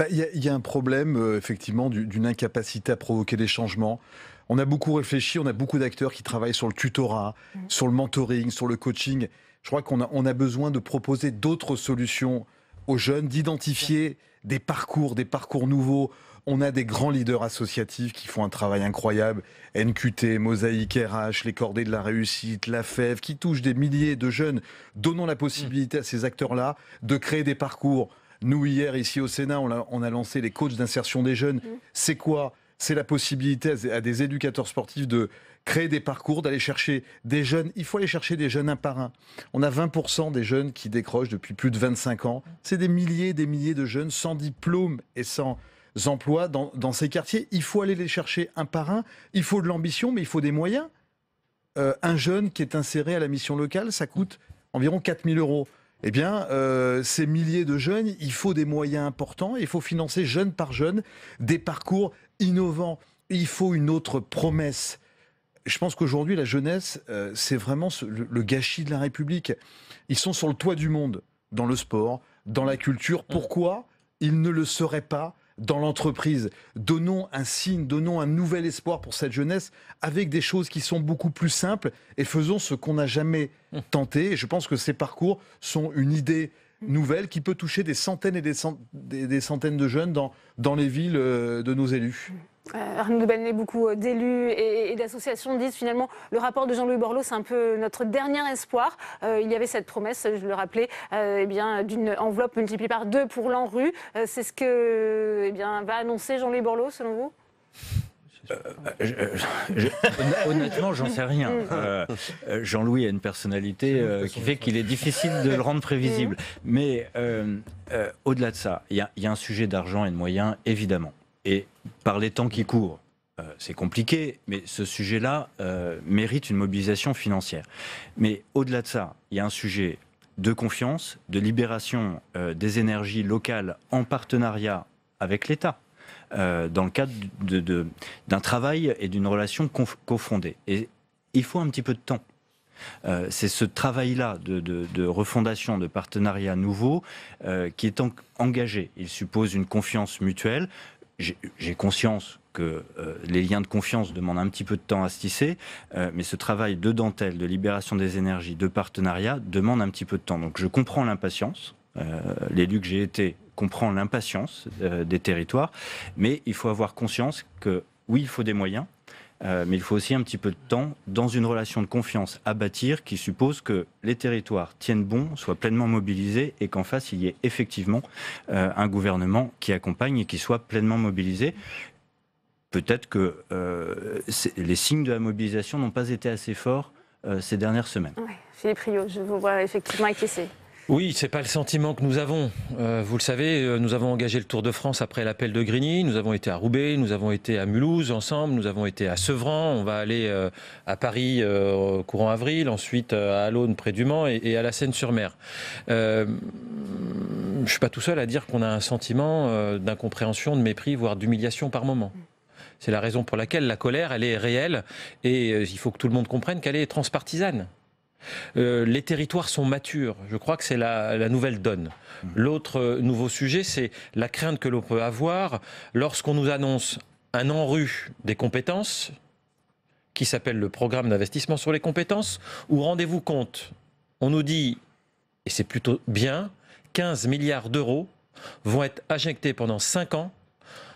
Il y a un problème, effectivement, d'une incapacité à provoquer des changements. On a beaucoup réfléchi, on a beaucoup d'acteurs qui travaillent sur le tutorat, sur le mentoring, sur le coaching. Je crois qu'on a besoin de proposer d'autres solutions aux jeunes, d'identifier des parcours nouveaux. On a des grands leaders associatifs qui font un travail incroyable. NQT, Mosaïque RH, les Cordées de la Réussite, la FEV, qui touchent des milliers de jeunes. Donnons la possibilité à ces acteurs-là de créer des parcours. Nous, hier, ici au Sénat, on a lancé les coachs d'insertion des jeunes. C'est quoi ? c'est la possibilité à des éducateurs sportifs de créer des parcours, d'aller chercher des jeunes. Il faut aller chercher des jeunes un par un. On a 20% des jeunes qui décrochent depuis plus de 25 ans. C'est des milliers de jeunes sans diplôme et sans emploi dans ces quartiers. Il faut aller les chercher un par un. Il faut de l'ambition, mais il faut des moyens. Un jeune qui est inséré à la mission locale, ça coûte environ 4 000 €. Eh bien, ces milliers de jeunes, il faut des moyens importants. Il faut financer jeune par jeune des parcours innovants. Il faut une autre promesse. Je pense qu'aujourd'hui, la jeunesse, c'est vraiment le gâchis de la République. Ils sont sur le toit du monde, dans le sport, dans la culture. Pourquoi ils ne le seraient pas dans l'entreprise? Donnons un signe, donnons un nouvel espoir pour cette jeunesse avec des choses qui sont beaucoup plus simples et faisons ce qu'on n'a jamais tenté. Et je pense que ces parcours sont une idée nouvelle qui peut toucher des centaines et des centaines de jeunes dans les villes de nos élus. Arnaud de Belenet, beaucoup d'élus et d'associations disent finalement le rapport de Jean-Louis Borloo, c'est un peu notre dernier espoir. Il y avait cette promesse, je le rappelais, d'une enveloppe multipliée par 2 pour l'ANRU. C'est ce que va annoncer Jean-Louis Borloo, selon vous ? Honnêtement, j'en sais rien. Jean-Louis a une personnalité qui fait qu'il est difficile de le rendre prévisible. Mais au-delà de ça, il y a un sujet d'argent et de moyens, évidemment. Et par les temps qui courent, c'est compliqué, mais ce sujet-là mérite une mobilisation financière. Mais au-delà de ça, il y a un sujet de confiance, de libération des énergies locales en partenariat avec l'État, dans le cadre d'un travail et d'une relation cofondée. Et il faut un petit peu de temps. C'est ce travail-là de refondation, de partenariat nouveau qui est engagé. Il suppose une confiance mutuelle. J'ai conscience que les liens de confiance demandent un petit peu de temps à se tisser, mais ce travail de dentelle, de libération des énergies, de partenariat demande un petit peu de temps. Donc je comprends l'impatience. L'élu que j'ai été comprend l'impatience des territoires, mais il faut avoir conscience que oui, il faut des moyens, mais il faut aussi un petit peu de temps dans une relation de confiance à bâtir qui suppose que les territoires tiennent bon, soient pleinement mobilisés et qu'en face, il y ait effectivement un gouvernement qui accompagne et qui soit pleinement mobilisé. Peut-être que les signes de la mobilisation n'ont pas été assez forts ces dernières semaines. Oui, Philippe Rio, je vous vois effectivement acquiescer. Oui, c'est pas le sentiment que nous avons. Vous le savez, nous avons engagé le Tour de France après l'appel de Grigny. Nous avons été à Roubaix, nous avons été à Mulhouse ensemble, nous avons été à Sevran. On va aller à Paris courant avril, ensuite à Alaunes près du Mans et à la Seine-sur-Mer. Je suis pas tout seul à dire qu'on a un sentiment d'incompréhension, de mépris, voire d'humiliation par moment. C'est la raison pour laquelle la colère, elle est réelle et il faut que tout le monde comprenne qu'elle est transpartisane. Les territoires sont matures. Je crois que c'est la nouvelle donne. L'autre nouveau sujet, c'est la crainte que l'on peut avoir lorsqu'on nous annonce un ANRU des compétences qui s'appelle le programme d'investissement sur les compétences, où rendez-vous compte, on nous dit, et c'est plutôt bien, 15 milliards d'euros vont être injectés pendant 5 ans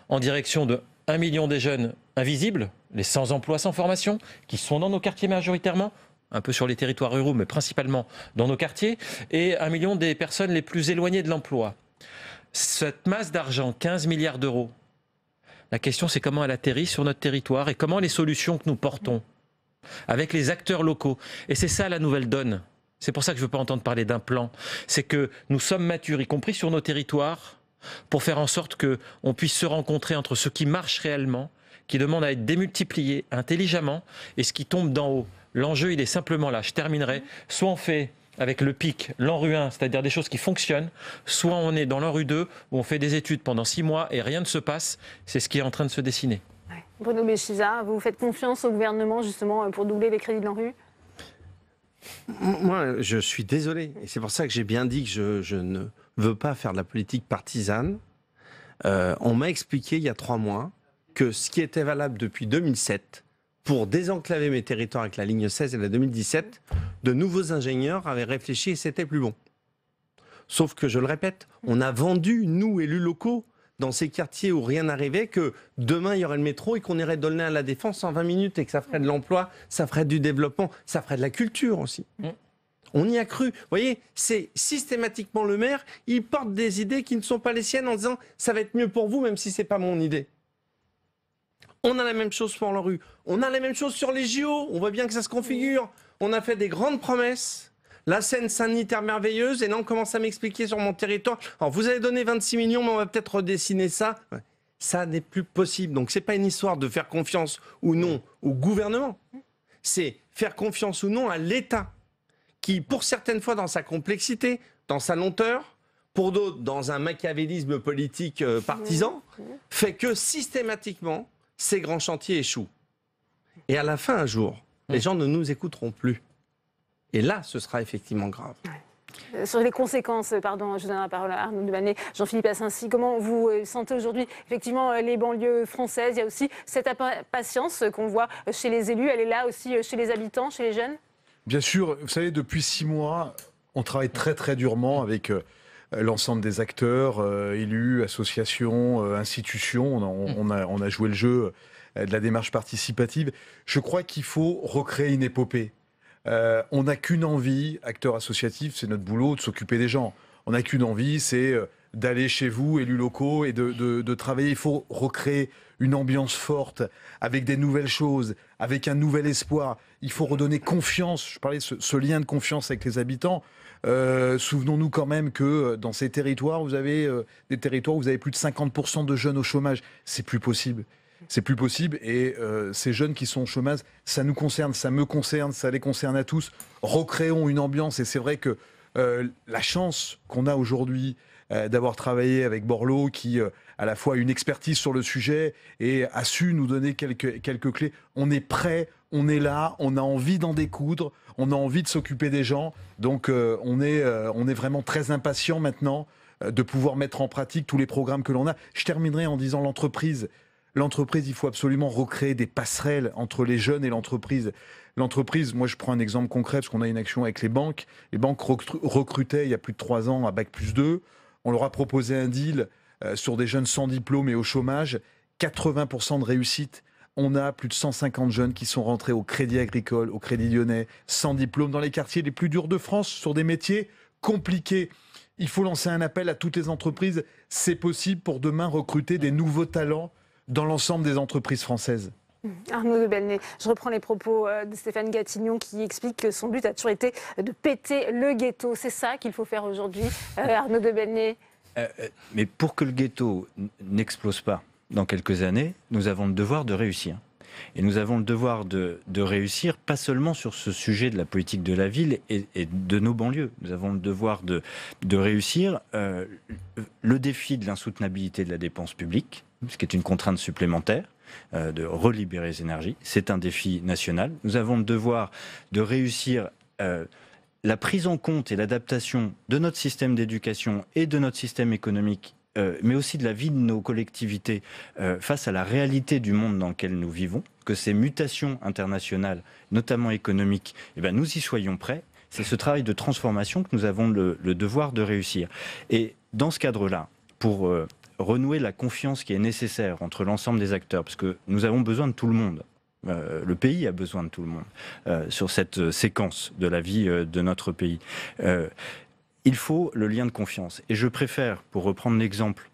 en direction de 1 million des jeunes invisibles, les sans emploi, sans formation, qui sont dans nos quartiers majoritairement, un peu sur les territoires ruraux, mais principalement dans nos quartiers, et 1 million des personnes les plus éloignées de l'emploi. Cette masse d'argent, 15 milliards d'euros, la question c'est comment elle atterrit sur notre territoire et comment les solutions que nous portons avec les acteurs locaux. Et c'est ça la nouvelle donne. C'est pour ça que je ne veux pas entendre parler d'un plan. C'est que nous sommes matures, y compris sur nos territoires, pour faire en sorte qu'on puisse se rencontrer entre ce qui marche réellement, qui demande à être démultiplié intelligemment, et ce qui tombe d'en haut. L'enjeu, il est simplement là. Je terminerai. Soit on fait avec le PIC, l'ANRU 1, c'est-à-dire des choses qui fonctionnent, soit on est dans l'ANRU 2, où on fait des études pendant 6 mois et rien ne se passe. C'est ce qui est en train de se dessiner. Ouais. Bruno Béchiza, vous faites confiance au gouvernement justement pour doubler les crédits de l'ANRU ? Moi, je suis désolé. Et c'est pour ça que j'ai bien dit que je ne veux pas faire de la politique partisane. On m'a expliqué il y a 3 mois que ce qui était valable depuis 2007, pour désenclaver mes territoires avec la ligne 16 et la 2017, de nouveaux ingénieurs avaient réfléchi et c'était plus bon. Sauf que, je le répète, on a vendu, nous, élus locaux, dans ces quartiers où rien n'arrivait, que demain il y aurait le métro et qu'on irait donner à la Défense en 20 minutes et que ça ferait de l'emploi, ça ferait du développement, ça ferait de la culture aussi. On y a cru. Vous voyez, c'est systématiquement le maire, il porte des idées qui ne sont pas les siennes en disant « ça va être mieux pour vous, même si ce n'est pas mon idée ». On a la même chose pour la rue. On a la même chose sur les JO. On voit bien que ça se configure. On a fait des grandes promesses. La Seine-Saint-Denis est merveilleuse. Et là, on commence à m'expliquer sur mon territoire. Alors, vous avez donné 26 millions, mais on va peut-être redessiner ça. Ça n'est plus possible. Donc, c'est pas une histoire de faire confiance ou non au gouvernement. C'est faire confiance ou non à l'État, qui, pour certaines fois, dans sa complexité, dans sa lenteur, pour d'autres, dans un machiavélisme politique partisan, fait que systématiquement, ces grands chantiers échouent. Et à la fin, un jour, les gens ne nous écouteront plus. Et là, ce sera effectivement grave. Sur les conséquences, pardon, je donne la parole à Arnaud de Belenet, Jean-Philippe Assincy, comment vous sentez aujourd'hui effectivement les banlieues françaises? Il y a aussi cette impatience qu'on voit chez les élus, elle est là aussi chez les habitants, chez les jeunes? Bien sûr, vous savez, depuis 6 mois, on travaille très très durement avec l'ensemble des acteurs, élus, associations, institutions. On a joué le jeu de la démarche participative. Je crois qu'il faut recréer une épopée. On n'a qu'une envie, acteurs associatifs, c'est notre boulot de s'occuper des gens. On n'a qu'une envie, c'est d'aller chez vous, élus locaux, et de travailler. Il faut recréer une ambiance forte, avec des nouvelles choses, avec un nouvel espoir. Il faut redonner confiance. Je parlais de ce lien de confiance avec les habitants. Souvenons-nous quand même que dans ces territoires, vous avez des territoires où vous avez plus de 50% de jeunes au chômage. C'est plus possible. C'est plus possible et ces jeunes qui sont au chômage, ça nous concerne, ça me concerne, ça les concerne à tous. Recréons une ambiance et c'est vrai que la chance qu'on a aujourd'hui d'avoir travaillé avec Borloo qui à la fois a une expertise sur le sujet et a su nous donner quelques clés. On est prêt, on est là, on a envie d'en découdre, on a envie de s'occuper des gens. Donc on est vraiment très impatient maintenant de pouvoir mettre en pratique tous les programmes que l'on a. Je terminerai en disant l'entreprise. L'entreprise, il faut absolument recréer des passerelles entre les jeunes et l'entreprise. L'entreprise, moi je prends un exemple concret parce qu'on a une action avec les banques. Les banques recrutaient il y a plus de 3 ans à Bac+2. On leur a proposé un deal sur des jeunes sans diplôme et au chômage. 80% de réussite. On a plus de 150 jeunes qui sont rentrés au Crédit Agricole, au Crédit Lyonnais, sans diplôme, dans les quartiers les plus durs de France, sur des métiers compliqués. Il faut lancer un appel à toutes les entreprises. C'est possible pour demain recruter des nouveaux talents dans l'ensemble des entreprises françaises. Arnaud de Belenet, je reprends les propos de Stéphane Gatignon qui explique que son but a toujours été de péter le ghetto. C'est ça qu'il faut faire aujourd'hui, Arnaud de Belenet. Mais pour que le ghetto n'explose pas dans quelques années, nous avons le devoir de réussir. Et nous avons le devoir de réussir, pas seulement sur ce sujet de la politique de la ville et de nos banlieues. Nous avons le devoir de réussir le défi de l'insoutenabilité de la dépense publique, ce qui est une contrainte supplémentaire, de relibérer les énergies. C'est un défi national. Nous avons le devoir de réussir la prise en compte et l'adaptation de notre système d'éducation et de notre système économique, mais aussi de la vie de nos collectivités face à la réalité du monde dans lequel nous vivons, que ces mutations internationales, notamment économiques, nous y soyons prêts. C'est ce travail de transformation que nous avons le devoir de réussir. Et dans ce cadre-là, pour renouer la confiance qui est nécessaire entre l'ensemble des acteurs, parce que nous avons besoin de tout le monde. Le pays a besoin de tout le monde sur cette séquence de la vie de notre pays. Il faut le lien de confiance. Et je préfère, pour reprendre l'exemple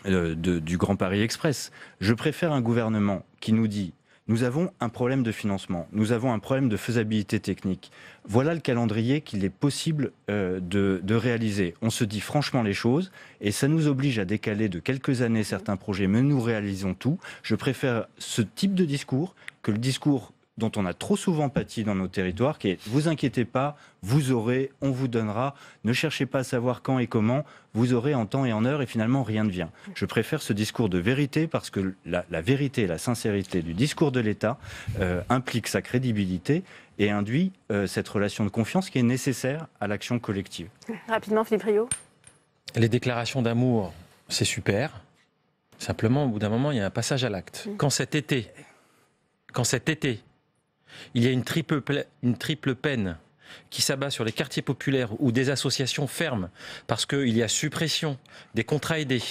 du Grand Paris Express, je préfère un gouvernement qui nous dit « Nous avons un problème de financement, nous avons un problème de faisabilité technique. Voilà le calendrier qu'il est possible de réaliser. On se dit franchement les choses et ça nous oblige à décaler de quelques années certains projets, mais nous réalisons tout. Je préfère ce type de discours que le discours dont on a trop souvent pâti dans nos territoires, qui est « vous inquiétez pas, vous aurez, on vous donnera, ne cherchez pas à savoir quand et comment, vous aurez en temps et en heure et finalement rien ne vient ». Je préfère ce discours de vérité parce que la vérité et la sincérité du discours de l'État implique sa crédibilité et induit cette relation de confiance qui est nécessaire à l'action collective. Rapidement, Philippe Rio. Les déclarations d'amour, c'est super. Simplement, au bout d'un moment, il y a un passage à l'acte. Quand cet été, il y a une triple peine qui s'abat sur les quartiers populaires où des associations ferment parce qu'il y a suppression des contrats aidés,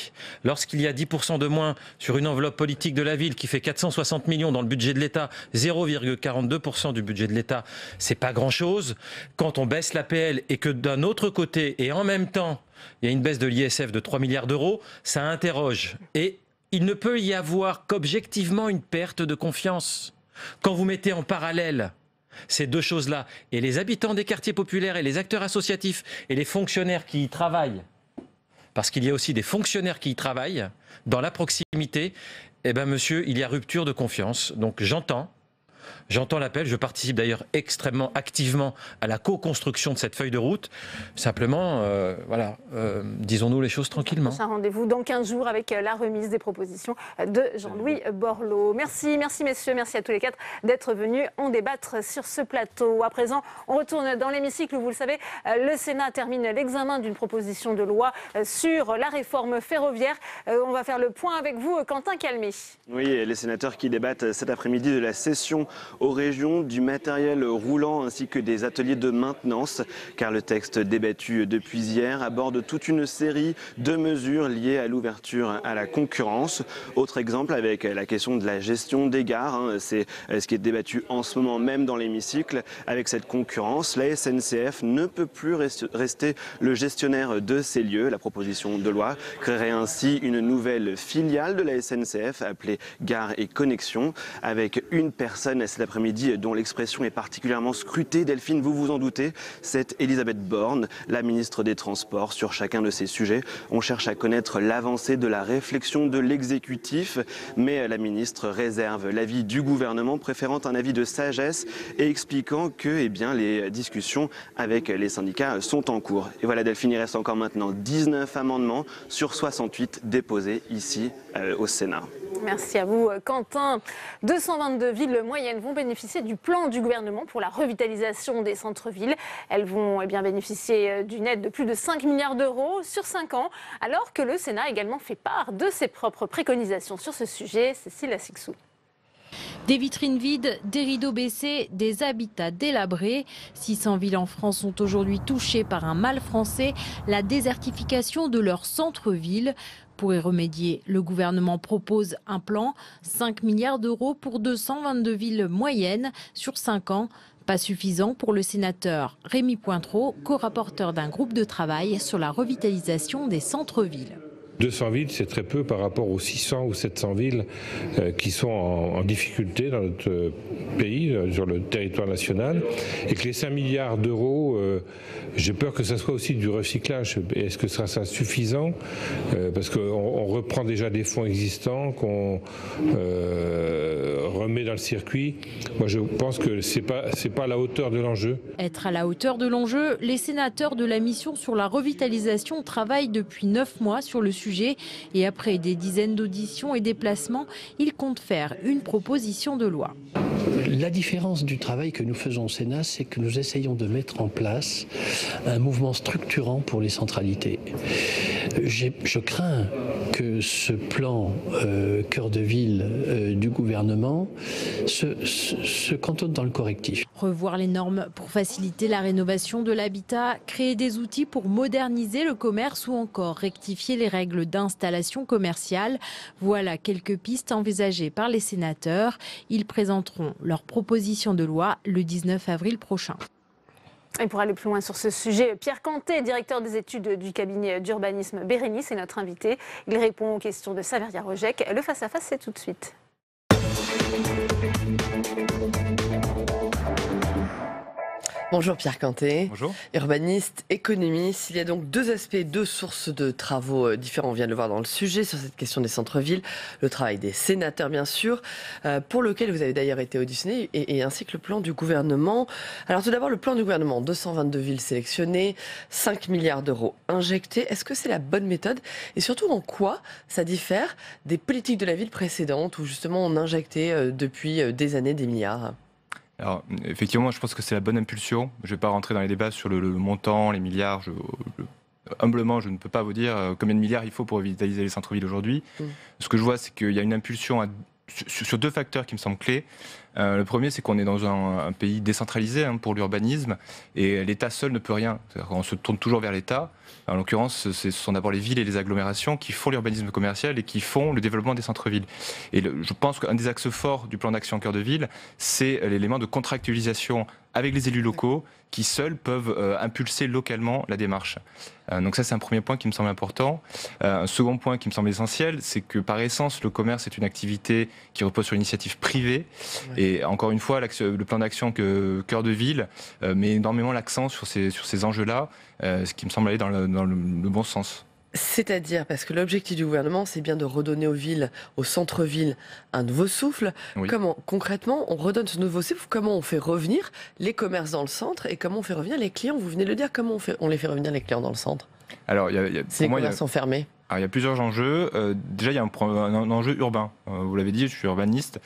lorsqu'il y a 10% de moins sur une enveloppe politique de la ville qui fait 460 millions dans le budget de l'État, 0,42% du budget de l'État, c'est pas grand-chose. Quand on baisse l'APL et que d'un autre côté, et en même temps, il y a une baisse de l'ISF de 3 milliards d'euros, ça interroge. Et Il ne peut y avoir qu'objectivement une perte de confiance. Quand vous mettez en parallèle ces deux choses-là, et les habitants des quartiers populaires et les acteurs associatifs et les fonctionnaires qui y travaillent, parce qu'il y a aussi des fonctionnaires qui y travaillent dans la proximité, eh bien monsieur, il y a rupture de confiance. Donc j'entends l'appel, je participe d'ailleurs extrêmement activement à la co-construction de cette feuille de route. Simplement, disons-nous les choses tranquillement. Un rendez-vous dans 15 jours avec la remise des propositions de Jean-Louis Borloo. Merci messieurs, merci à tous les quatre d'être venus en débattre sur ce plateau. À présent, on retourne dans l'hémicycle où, vous le savez, le Sénat termine l'examen d'une proposition de loi sur la réforme ferroviaire. On va faire le point avec vous, Quentin Calmet. Oui, les sénateurs qui débattent cet après-midi de la cession aux régions du matériel roulant ainsi que des ateliers de maintenance, car le texte débattu depuis hier aborde toute une série de mesures liées à l'ouverture à la concurrence. Autre exemple avec la question de la gestion des gares, c'est ce qui est débattu en ce moment même dans l'hémicycle. Avec cette concurrence, la SNCF ne peut plus rester le gestionnaire de ces lieux. La proposition de loi créerait ainsi une nouvelle filiale de la SNCF appelée Gare et Connexion, avec une personne cet après-midi dont l'expression est particulièrement scrutée. Delphine, vous vous en doutez, c'est Elisabeth Borne, la ministre des Transports. Sur chacun de ces sujets, on cherche à connaître l'avancée de la réflexion de l'exécutif, mais la ministre réserve l'avis du gouvernement, préférant un avis de sagesse et expliquant que les discussions avec les syndicats sont en cours. Et voilà Delphine, il reste encore maintenant 19 amendements sur 68 déposés ici au Sénat. Merci à vous, Quentin. 222 villes moyennes vont bénéficier du plan du gouvernement pour la revitalisation des centres-villes. Elles vont bénéficier d'une aide de plus de 5 milliards d'euros sur 5 ans, alors que le Sénat a également fait part de ses propres préconisations sur ce sujet. Cécile Assixou. Des vitrines vides, des rideaux baissés, des habitats délabrés. 600 villes en France sont aujourd'hui touchées par un mal français, la désertification de leur centre-ville. Pour y remédier, le gouvernement propose un plan, 5 milliards d'euros pour 222 villes moyennes sur 5 ans. Pas suffisant pour le sénateur Rémy Pointreau, co-rapporteur d'un groupe de travail sur la revitalisation des centres-villes. 200 villes, c'est très peu par rapport aux 600 ou 700 villes qui sont en difficulté dans notre pays, sur le territoire national, et que les 5 milliards d'euros, j'ai peur que ça soit aussi du recyclage. Est-ce que ça sera suffisant? Parce qu'on reprend déjà des fonds existants, qu'on remet dans le circuit. Moi, je pense que c'est pas à la hauteur de l'enjeu. Être à la hauteur de l'enjeu, les sénateurs de la mission sur la revitalisation travaillent depuis 9 mois sur le sujet. Et après des dizaines d'auditions et déplacements, ils comptent faire une proposition de loi. La différence du travail que nous faisons au Sénat, c'est que nous essayons de mettre en place un mouvement structurant pour les centralités. Je crains que ce plan cœur de ville du gouvernement se cantonne dans le correctif. Revoir les normes pour faciliter la rénovation de l'habitat, créer des outils pour moderniser le commerce ou encore rectifier les règles d'installation commerciale. Voilà quelques pistes envisagées par les sénateurs. Ils présenteront leur proposition de loi le 19 avril prochain. Et pour aller plus loin sur ce sujet, Pierre Cantet, directeur des études du cabinet d'urbanisme Bérénice, est notre invité. Il répond aux questions de Saveria Rojek. Le face-à-face, c'est tout de suite. Bonjour Pierre Cantet. Bonjour. Urbaniste, économiste. Il y a donc deux aspects, deux sources de travaux différents. On vient de le voir dans le sujet sur cette question des centres-villes. Le travail des sénateurs, bien sûr, pour lequel vous avez d'ailleurs été auditionné, et ainsi que le plan du gouvernement. Alors tout d'abord, le plan du gouvernement, 222 villes sélectionnées, 5 milliards d'euros injectés. Est-ce que c'est la bonne méthode? Et surtout, en quoi ça diffère des politiques de la ville précédentes où justement on injectait depuis des années des milliards? Alors, effectivement, je pense que c'est la bonne impulsion. Je ne vais pas rentrer dans les débats sur le montant, les milliards. Humblement, je ne peux pas vous dire combien de milliards il faut pour revitaliser les centres-villes aujourd'hui. Ce que je vois, c'est qu'il y a une impulsion sur deux facteurs qui me semblent clés. Le premier, c'est qu'on est dans un pays décentralisé pour l'urbanisme et l'État seul ne peut rien. On se tourne toujours vers l'État. En l'occurrence, ce sont d'abord les villes et les agglomérations qui font l'urbanisme commercial et qui font le développement des centres-villes. Et je pense qu'un des axes forts du plan d'action cœur de ville, c'est l'élément de contractualisation avec les élus locaux qui seuls peuvent impulser localement la démarche. Donc ça, c'est un premier point qui me semble important. Un second point qui me semble essentiel, c'est que par essence, le commerce est une activité qui repose sur l'initiative privée. Ouais. Et encore une fois, le plan d'action Cœur de Ville met énormément l'accent sur ces enjeux-là, ce qui me semble aller dans le bon sens. C'est-à-dire, parce que l'objectif du gouvernement, c'est bien de redonner aux villes, aux centres-villes, un nouveau souffle. Oui. Comment, concrètement, on redonne ce nouveau souffle? Comment on fait revenir les commerces dans le centre et comment on fait revenir les clients? Vous venez de le dire, comment on les fait revenir les clients dans le centre? Alors, ces commerces sont fermés. Alors, il y a plusieurs enjeux. Déjà, il y a un enjeu urbain. Vous l'avez dit, je suis urbaniste.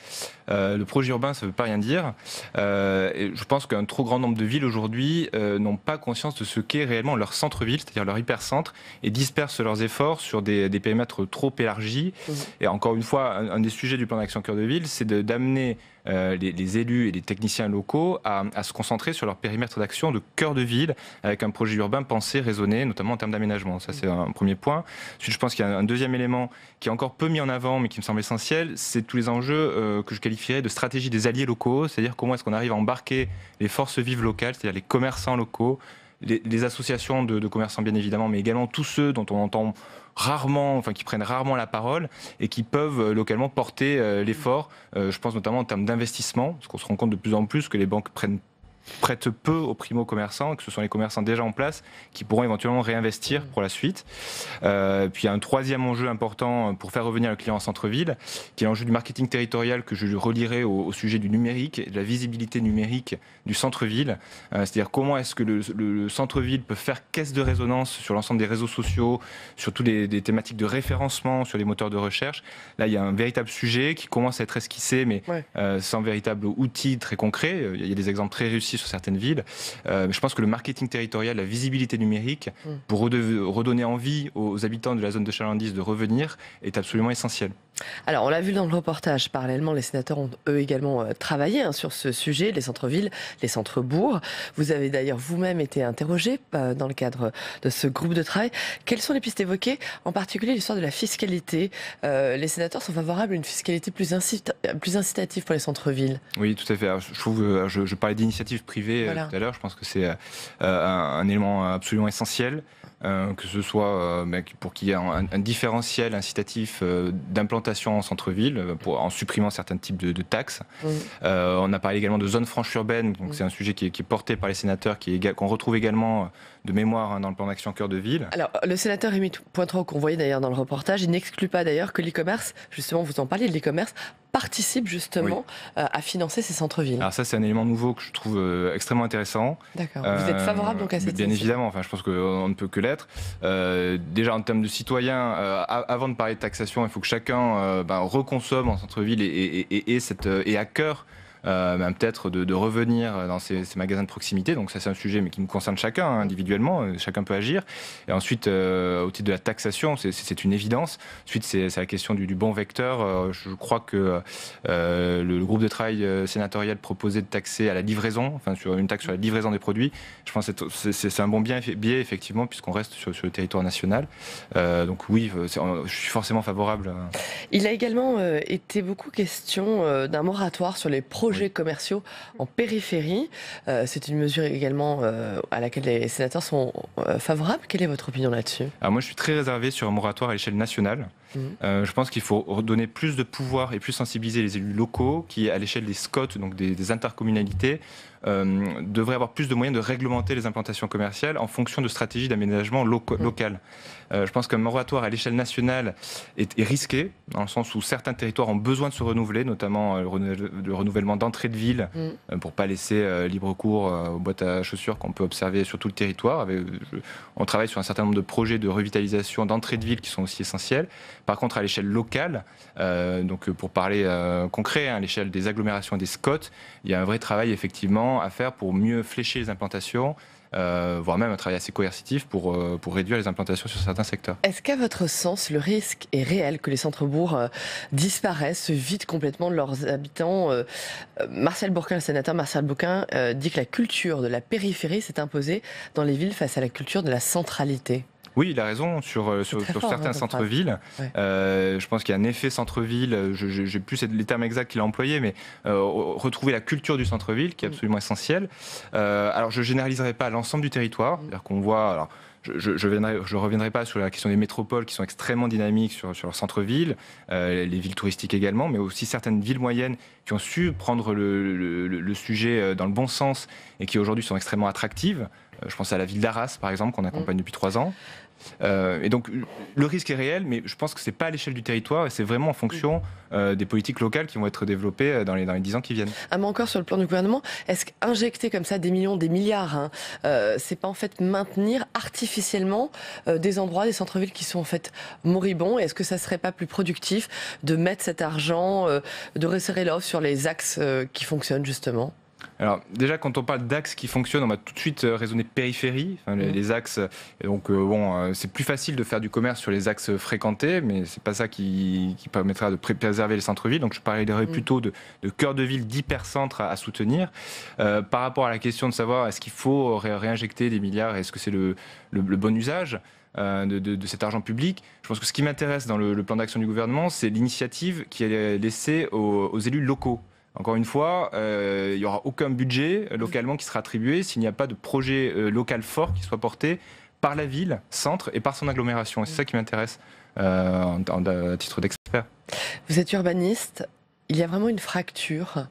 Le projet urbain, ça ne veut pas rien dire. Et je pense qu'un trop grand nombre de villes aujourd'hui n'ont pas conscience de ce qu'est réellement leur centre-ville, c'est-à-dire leur hypercentre, et dispersent leurs efforts sur des périmètres trop élargis. Mmh. Et encore une fois, un des sujets du plan d'action Cœur de Ville, c'est d'amener les élus et les techniciens locaux à se concentrer sur leur périmètre d'action de cœur de ville, avec un projet urbain pensé, raisonné, notamment en termes d'aménagement. Ça, c'est un premier point. Ensuite, je pense qu'il y a un deuxième élément qui est encore peu mis en avant, mais qui me semble essentiel, c'est tous les enjeux que je qualifierais de stratégie des alliés locaux, c'est-à-dire comment est-ce qu'on arrive à embarquer les forces vives locales, c'est-à-dire les commerçants locaux, les associations de commerçants bien évidemment, mais également tous ceux dont on entend rarement, enfin qui prennent rarement la parole et qui peuvent localement porter l'effort. Je pense notamment en termes d'investissement, parce qu'on se rend compte de plus en plus que les banques prêtent peu aux primo-commerçants, que ce sont les commerçants déjà en place qui pourront éventuellement réinvestir pour la suite. Puis il y a un troisième enjeu important pour faire revenir le client en centre-ville, qui est l'enjeu du marketing territorial que je relierai au sujet du numérique et de la visibilité numérique du centre-ville. C'est-à-dire comment est-ce que le centre-ville peut faire caisse de résonance sur l'ensemble des réseaux sociaux, sur toutes des thématiques de référencement, sur les moteurs de recherche. Là, il y a un véritable sujet qui commence à être esquissé, mais sans véritable outil très concret. Il y a des exemples très réussis sur certaines villes. Je pense que le marketing territorial, la visibilité numérique, pour redonner envie aux habitants de la zone de chalandise de revenir, est absolument essentiel. Alors, on l'a vu dans le reportage, parallèlement, les sénateurs ont eux également travaillé sur ce sujet, les centres-villes, les centres-bourgs. Vous avez d'ailleurs vous-même été interrogé dans le cadre de ce groupe de travail. Quelles sont les pistes évoquées, en particulier l'histoire de la fiscalité? Les sénateurs sont favorables à une fiscalité plus incitative pour les centres-villes. Oui, tout à fait. Alors, je trouve, je parlais d'initiative privée tout à l'heure, je pense que c'est un élément absolument essentiel. Que ce soit pour qu'il y ait un différentiel incitatif d'implantation en centre-ville, en supprimant certains types de taxes. On a parlé également de zones franches urbaines, donc c'est un sujet qui est porté par les sénateurs, qu'on retrouve également de mémoire dans le plan d'action Cœur de Ville. Alors, le sénateur Rémy Pointereau, qu'on voyait d'ailleurs dans le reportage, il n'exclut pas d'ailleurs que l'e-commerce, justement vous en parliez, l'e-commerce participe justement à financer ces centres-villes. Alors ça, c'est un élément nouveau que je trouve extrêmement intéressant. D'accord. Vous êtes favorable donc à cette Bien évidemment, enfin, je pense qu'on ne peut que l'être. Déjà en termes de citoyens, avant de parler de taxation, il faut que chacun reconsomme en centre-ville et à cœur peut-être de revenir dans ces magasins de proximité. Donc ça, c'est un sujet mais qui nous concerne chacun individuellement, chacun peut agir. Et ensuite, au titre de la taxation, c'est une évidence. Ensuite, c'est la question du bon vecteur. Je crois que le groupe de travail sénatorial proposait de taxer à la livraison, enfin sur une taxe sur la livraison des produits. Je pense que c'est un bon biais effectivement, puisqu'on reste sur le territoire national. Donc oui, je suis forcément favorable. Il a également été beaucoup question d'un moratoire sur les projets commerciaux en périphérie. C'est une mesure également à laquelle les sénateurs sont favorables. Quelle est votre opinion là-dessus? Alors moi, je suis très réservé sur un moratoire à l'échelle nationale. Je pense qu'il faut redonner plus de pouvoir et plus sensibiliser les élus locaux qui, à l'échelle des SCOT, donc des intercommunalités, devraient avoir plus de moyens de réglementer les implantations commerciales en fonction de stratégies d'aménagement local. Je pense qu'un moratoire à l'échelle nationale est risqué, dans le sens où certains territoires ont besoin de se renouveler, notamment le renouvellement d'entrée de ville, pour ne pas laisser libre cours aux boîtes à chaussures qu'on peut observer sur tout le territoire. On travaille sur un certain nombre de projets de revitalisation d'entrée de ville qui sont aussi essentiels. Par contre, à l'échelle locale, donc pour parler concret, à l'échelle des agglomérations et des SCOT, il y a un vrai travail effectivement à faire pour mieux flécher les implantations, voire même un travail assez coercitif pour réduire les implantations sur certains secteurs. Est-ce qu'à votre sens, le risque est réel que les centres-bourgs disparaissent, se vident complètement de leurs habitants? Martial Bourquin, le sénateur Martial Bourquin, dit que la culture de la périphérie s'est imposée dans les villes face à la culture de la centralité. Oui, il a raison sur certains centres-villes. Ouais. Je pense qu'il y a un effet centre-ville, je n'ai plus les termes exacts qu'il a employés, mais retrouver la culture du centre-ville qui est absolument essentielle. Alors je ne généraliserai pas l'ensemble du territoire, c'est-à-dire qu'on voit... Alors, je ne reviendrai pas sur la question des métropoles qui sont extrêmement dynamiques sur leur centre-ville, les villes touristiques également, mais aussi certaines villes moyennes qui ont su prendre le sujet dans le bon sens et qui aujourd'hui sont extrêmement attractives. Je pense à la ville d'Arras, par exemple, qu'on accompagne depuis 3 ans. Et donc, le risque est réel, mais je pense que ce n'est pas à l'échelle du territoire et c'est vraiment en fonction des politiques locales qui vont être développées dans les 10 ans qui viennent. Un mot encore sur le plan du gouvernement. Est-ce qu'injecter comme ça des millions, des milliards, c'est pas en fait maintenir artificiellement des endroits, des centres-villes qui sont en fait moribonds? Est-ce que ça serait pas plus productif de mettre cet argent, de resserrer l'offre sur les axes qui fonctionnent justement? Alors déjà, quand on parle d'axes qui fonctionnent, on va tout de suite raisonner périphérie, les axes. Et donc c'est plus facile de faire du commerce sur les axes fréquentés, mais c'est pas ça qui permettra de préserver les centres-villes. Donc je parlerai plutôt de cœur de ville, d'hypercentre à soutenir. Par rapport à la question de savoir est-ce qu'il faut réinjecter des milliards, est-ce que c'est le bon usage de cet argent public. Je pense que ce qui m'intéresse dans le plan d'action du gouvernement, c'est l'initiative qui est laissée aux élus locaux. Encore une fois, il n'y aura aucun budget localement qui sera attribué s'il n'y a pas de projet local fort qui soit porté par la ville, centre et par son agglomération. Et c'est ça qui m'intéresse à titre d'expert. Vous êtes urbaniste. Il y a vraiment une fracture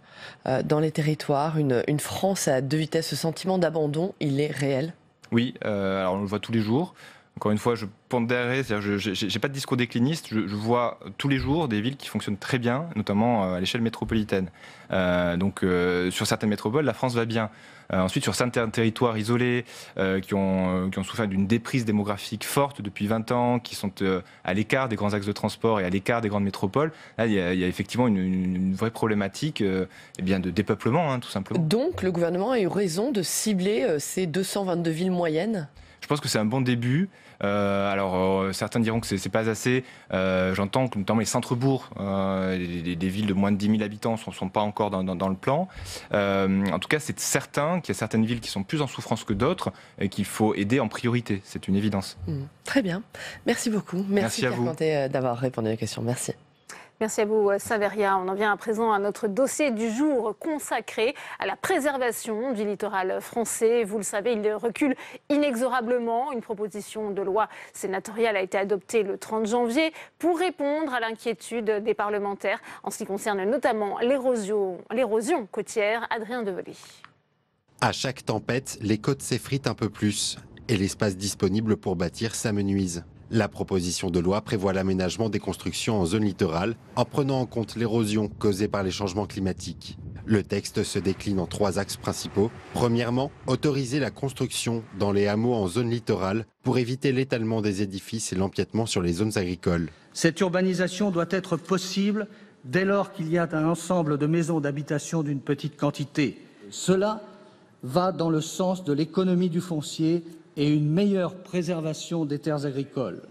dans les territoires, une France à 2 vitesses. Ce sentiment d'abandon, il est réel? Oui, alors on le voit tous les jours. Encore une fois, je pondérerai, c'est-à-dire je n'ai pas de discours décliniste, je vois tous les jours des villes qui fonctionnent très bien, notamment à l'échelle métropolitaine. Donc sur certaines métropoles, la France va bien. Ensuite, sur certains territoires isolés qui ont souffert d'une déprise démographique forte depuis 20 ans, qui sont à l'écart des grands axes de transport et à l'écart des grandes métropoles, là, il y a effectivement une vraie problématique de dépeuplement, tout simplement. Donc le gouvernement a eu raison de cibler ces 222 villes moyennes? Je pense que c'est un bon début. Certains diront que c'est pas assez. J'entends que notamment les centres-bourgs, des villes de moins de 10 000 habitants ne sont pas encore dans le plan. En tout cas, c'est certain qu'il y a certaines villes qui sont plus en souffrance que d'autres et qu'il faut aider en priorité. C'est une évidence. Très bien. Merci beaucoup. Merci à vous. Pierre Cantet d'avoir répondu à la question. Merci. Merci à vous, Saveria. On en vient à présent à notre dossier du jour consacré à la préservation du littoral français. Vous le savez, il recule inexorablement. Une proposition de loi sénatoriale a été adoptée le 30 janvier pour répondre à l'inquiétude des parlementaires en ce qui concerne notamment l'érosion côtière. Adrien Develay. À chaque tempête, les côtes s'effritent un peu plus et l'espace disponible pour bâtir s'amenuise. La proposition de loi prévoit l'aménagement des constructions en zone littorale en prenant en compte l'érosion causée par les changements climatiques. Le texte se décline en 3 axes principaux. Premièrement, autoriser la construction dans les hameaux en zone littorale pour éviter l'étalement des édifices et l'empiètement sur les zones agricoles. Cette urbanisation doit être possible dès lors qu'il y a un ensemble de maisons d'habitation d'une petite quantité. Cela va dans le sens de l'économie du foncier et une meilleure préservation des terres agricoles.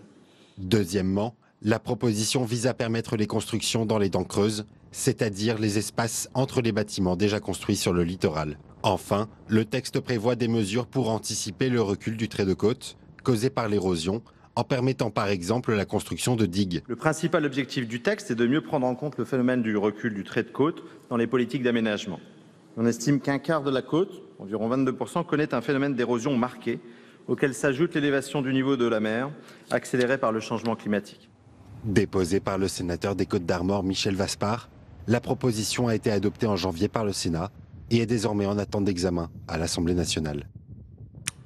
Deuxièmement, la proposition vise à permettre les constructions dans les dents creuses, c'est-à-dire les espaces entre les bâtiments déjà construits sur le littoral. Enfin, le texte prévoit des mesures pour anticiper le recul du trait de côte causé par l'érosion, en permettant par exemple la construction de digues. Le principal objectif du texte est de mieux prendre en compte le phénomène du recul du trait de côte dans les politiques d'aménagement. On estime qu'un quart de la côte, environ 22%, connaît un phénomène d'érosion marqué, auquel s'ajoute l'élévation du niveau de la mer, accélérée par le changement climatique. Déposée par le sénateur des Côtes-d'Armor Michel Vaspart, la proposition a été adoptée en janvier par le Sénat et est désormais en attente d'examen à l'Assemblée nationale.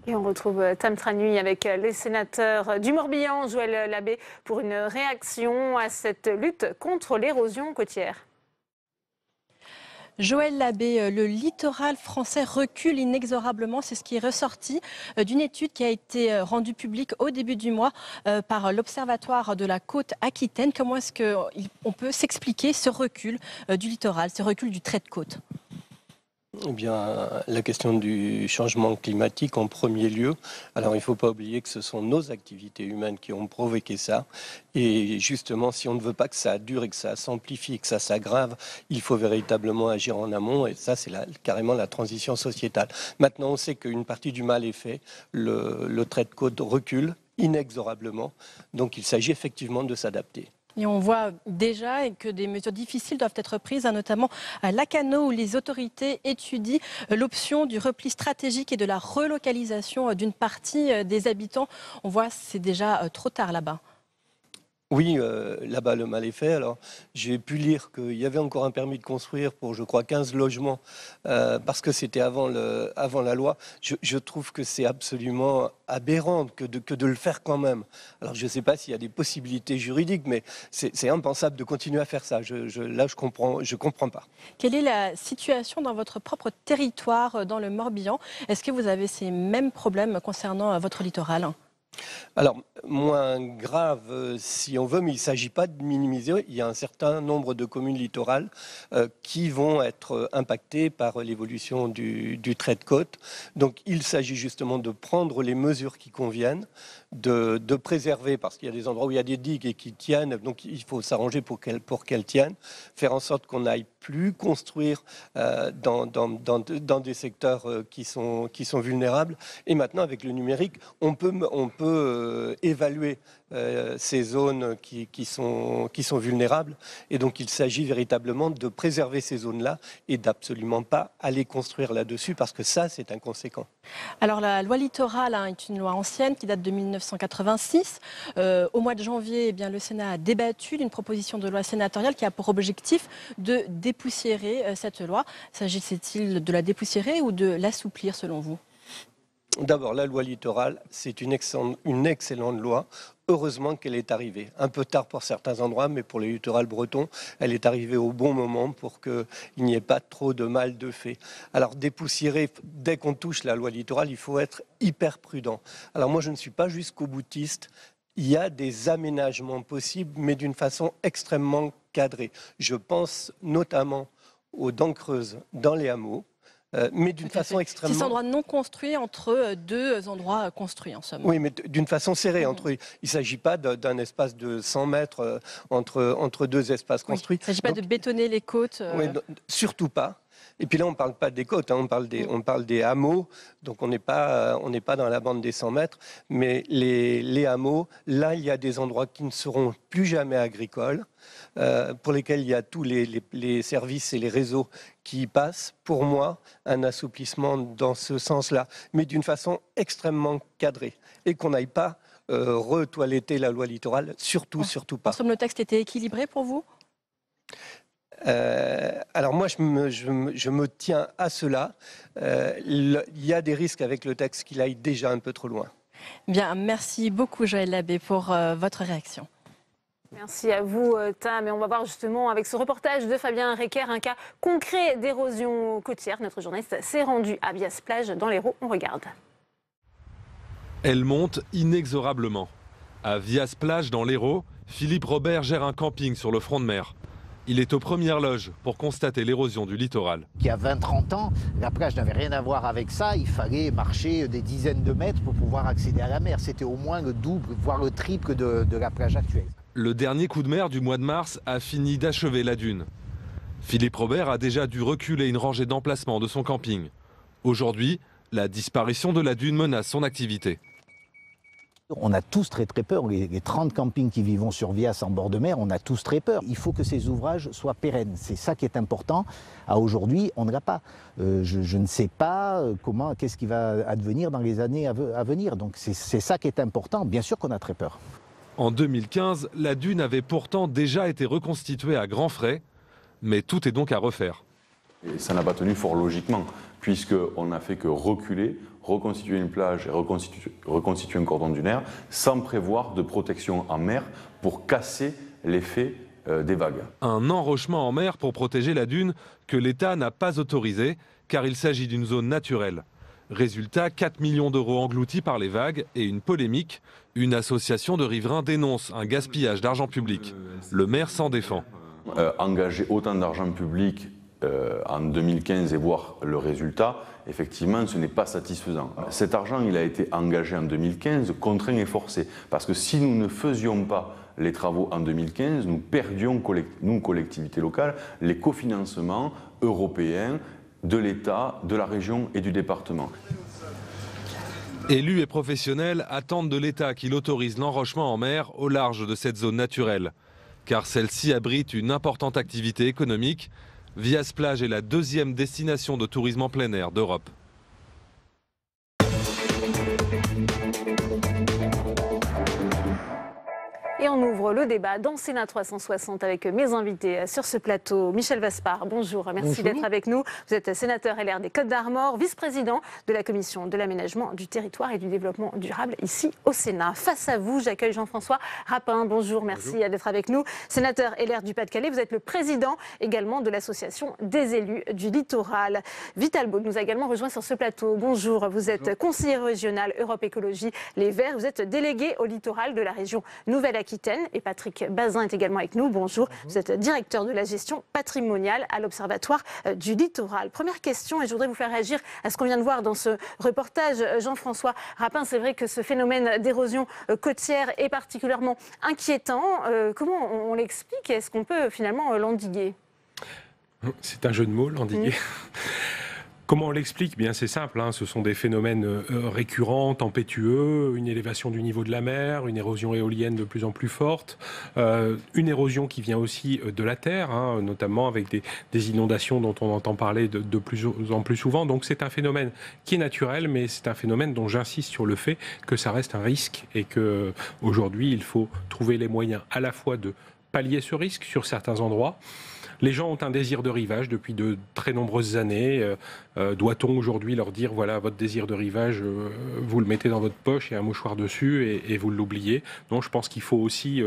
Et on retrouve Tam Tranui avec les sénateurs du Morbihan, Joël Labbé, pour une réaction à cette lutte contre l'érosion côtière. Joël Labbé, le littoral français recule inexorablement. C'est ce qui est ressorti d'une étude qui a été rendue publique au début du mois par l'Observatoire de la côte aquitaine. Comment est-ce qu'on peut s'expliquer ce recul du littoral, ce recul du trait de côte ? Eh bien, la question du changement climatique en premier lieu. Alors, il ne faut pas oublier que ce sont nos activités humaines qui ont provoqué ça. Et justement, si on ne veut pas que ça dure et que ça s'amplifie, que ça s'aggrave, il faut véritablement agir en amont. Et ça, c'est carrément la transition sociétale. Maintenant, on sait qu'une partie du mal est fait. Le trait de côte recule. inexorablement. Donc il s'agit effectivement de s'adapter. Et on voit déjà que des mesures difficiles doivent être prises, notamment à Lacanau, où les autorités étudient l'option du repli stratégique et de la relocalisation d'une partie des habitants. On voit que c'est déjà trop tard là-bas. Oui, là-bas, le mal est fait. Alors, j'ai pu lire qu'il y avait encore un permis de construire pour, je crois, 15 logements, parce que c'était avant la loi. Je trouve que c'est absolument aberrant que de le faire quand même. Alors, je ne sais pas s'il y a des possibilités juridiques, mais c'est impensable de continuer à faire ça. Là, je comprends pas. Quelle est la situation dans votre propre territoire, dans le Morbihan? Est-ce que vous avez ces mêmes problèmes concernant votre littoral? Alors, moins grave si on veut, mais il ne s'agit pas de minimiser. Il y a un certain nombre de communes littorales qui vont être impactées par l'évolution du trait de côte. Donc, il s'agit justement de prendre les mesures qui conviennent, de préserver, parce qu'il y a des endroits où il y a des digues et qui tiennent, donc il faut s'arranger pour qu'elles tiennent, faire en sorte qu'on n'aille plus construire dans des secteurs qui sont vulnérables. Et maintenant, avec le numérique, on peut évaluer ces zones qui sont vulnérables. Et donc, il s'agit véritablement de préserver ces zones-là et d'absolument pas aller construire là-dessus, parce que ça, c'est inconséquent. Alors, la loi littorale est une loi ancienne qui date de 1986. Au mois de janvier, eh bien, le Sénat a débattu d'une proposition de loi sénatoriale qui a pour objectif de dépoussiérer cette loi. S'agissait-il de la dépoussiérer ou de l'assouplir, selon vous ? D'abord, la loi littorale, c'est une excellente loi. Heureusement qu'elle est arrivée. Un peu tard pour certains endroits, mais pour les littorales bretons, elle est arrivée au bon moment pour qu'il n'y ait pas trop de mal de fait. Alors, dépoussiérer, dès qu'on touche la loi littorale, il faut être hyper prudent. Alors moi, je ne suis pas jusqu'au-boutiste. Il y a des aménagements possibles, mais d'une façon extrêmement cadrée. Je pense notamment aux dents creuses dans les hameaux, mais d'une façon extrêmement... 6 endroits non construits entre 2 endroits construits, en somme. Oui, mais d'une façon serrée. Il ne s'agit pas d'un espace de 100 mètres entre 2 espaces construits. Il ne s'agit pas de bétonner les côtes. Oui, surtout pas. Et puis là, on ne parle pas des côtes, on parle des hameaux, donc on n'est pas dans la bande des 100 mètres, mais les hameaux, là, il y a des endroits qui ne seront plus jamais agricoles, pour lesquels il y a tous les services et les réseaux qui y passent. Pour moi, un assouplissement dans ce sens-là, mais d'une façon extrêmement cadrée, et qu'on n'aille pas retoiletter la loi littorale, surtout pas. En somme, le texte était équilibré pour vous ? Alors moi, je me tiens à cela. Il y a des risques avec le texte qu'il aille déjà un peu trop loin. Bien, merci beaucoup Joël Labbé pour votre réaction. Merci à vous, Tam. Et on va voir justement avec ce reportage de Fabien Recker un cas concret d'érosion côtière. Notre journaliste s'est rendu à Vias-Plage dans l'Hérault. On regarde. Elle monte inexorablement. À Vias-Plage dans l'Hérault, Philippe Robert gère un camping sur le front de mer. Il est aux premières loges pour constater l'érosion du littoral. Il y a 20-30 ans, la plage n'avait rien à voir avec ça. Il fallait marcher des dizaines de mètres pour pouvoir accéder à la mer. C'était au moins le double, voire le triple de la plage actuelle. Le dernier coup de mer du mois de mars a fini d'achever la dune. Philippe Robert a déjà dû reculer une rangée d'emplacements de son camping. Aujourd'hui, la disparition de la dune menace son activité. On a tous très peur, les 30 campings qui vivent sur Vias en bord de mer, on a tous très peur. Il faut que ces ouvrages soient pérennes, c'est ça qui est important. À aujourd'hui, on ne l'a pas. Je ne sais pas qu'est-ce qui va advenir dans les années à venir. Donc c'est ça qui est important, bien sûr qu'on a très peur. En 2015, la dune avait pourtant déjà été reconstituée à grands frais, mais tout est donc à refaire. Et ça n'a pas tenu fort logiquement, puisqu'on n'a fait que reculer, reconstituer une plage et reconstituer un cordon dunaire sans prévoir de protection en mer pour casser l'effet des vagues. Un enrochement en mer pour protéger la dune que l'État n'a pas autorisé car il s'agit d'une zone naturelle. Résultat, 4 millions d'euros engloutis par les vagues et une polémique. Une association de riverains dénonce un gaspillage d'argent public. Le maire s'en défend. Engager autant d'argent public en 2015 et voir le résultat, effectivement, ce n'est pas satisfaisant. Cet argent, il a été engagé en 2015, contraint et forcé. Parce que si nous ne faisions pas les travaux en 2015, nous perdions, nous, collectivités locales, les cofinancements européens de l'État, de la région et du département. Élus et professionnels attendent de l'État qu'il autorise l'enrochement en mer au large de cette zone naturelle. Car celle-ci abrite une importante activité économique. Vias-Plage est la deuxième destination de tourisme en plein air d'Europe. Et on ouvre le débat dans Sénat 360 avec mes invités sur ce plateau. Michel Vaspart, bonjour, merci d'être avec nous. Vous êtes sénateur LR des Côtes-d'Armor, vice-président de la Commission de l'aménagement du territoire et du développement durable ici au Sénat. Face à vous, j'accueille Jean-François Rapin, bonjour, merci d'être avec nous. Sénateur LR du Pas-de-Calais, vous êtes le président également de l'association des élus du littoral. Vital Baude nous a également rejoint sur ce plateau. Bonjour, vous êtes conseiller régional Europe Écologie Les Verts, vous êtes délégué au littoral de la région Nouvelle-Aquitaine. Et Patrick Bazin est également avec nous. Bonjour. Vous êtes directeur de la gestion patrimoniale à l'Observatoire du littoral. Première question, et je voudrais vous faire réagir à ce qu'on vient de voir dans ce reportage. Jean-François Rapin, c'est vrai que ce phénomène d'érosion côtière est particulièrement inquiétant. Comment on l'explique et est-ce qu'on peut finalement l'endiguer? C'est un jeu de mots, l'endiguer. Comment on l'explique? Bien, c'est simple, hein. Ce sont des phénomènes récurrents, tempétueux, une élévation du niveau de la mer, une érosion éolienne de plus en plus forte, une érosion qui vient aussi de la terre, hein, notamment avec des inondations dont on entend parler de plus en plus souvent. Donc c'est un phénomène qui est naturel, mais c'est un phénomène dont j'insiste sur le fait que ça reste un risque et qu'aujourd'hui, il faut trouver les moyens à la fois de pallier ce risque sur certains endroits. Les gens ont un désir de rivage depuis de très nombreuses années. Doit-on aujourd'hui leur dire, voilà, votre désir de rivage, vous le mettez dans votre poche et un mouchoir dessus et vous l'oubliez? Non, je pense qu'il faut aussi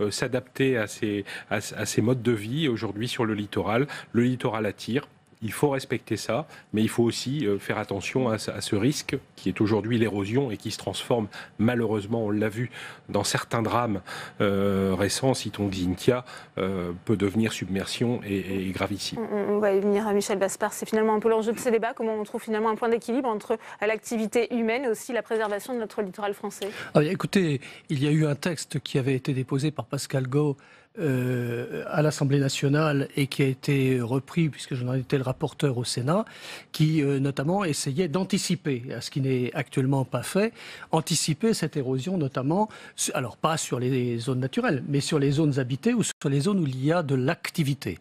s'adapter à ces modes de vie aujourd'hui sur le littoral. Le littoral attire. Il faut respecter ça, mais il faut aussi faire attention à ce risque qui est aujourd'hui l'érosion et qui se transforme malheureusement, on l'a vu dans certains drames récents, citons Xynthia, peut devenir submersion et gravissime. On va y venir à Michel Vaspart, c'est finalement un peu l'enjeu de ces débats, comment on trouve finalement un point d'équilibre entre l'activité humaine et aussi la préservation de notre littoral français. Écoutez, il y a eu un texte qui avait été déposé par Pascal Gau à l'Assemblée nationale et qui a été repris, puisque j'en étais le rapporteur au Sénat, qui notamment essayait d'anticiper, à ce qui n'est actuellement pas fait, anticiper cette érosion notamment, alors pas sur les zones naturelles, mais sur les zones habitées ou sur les zones où il y a de l'activité.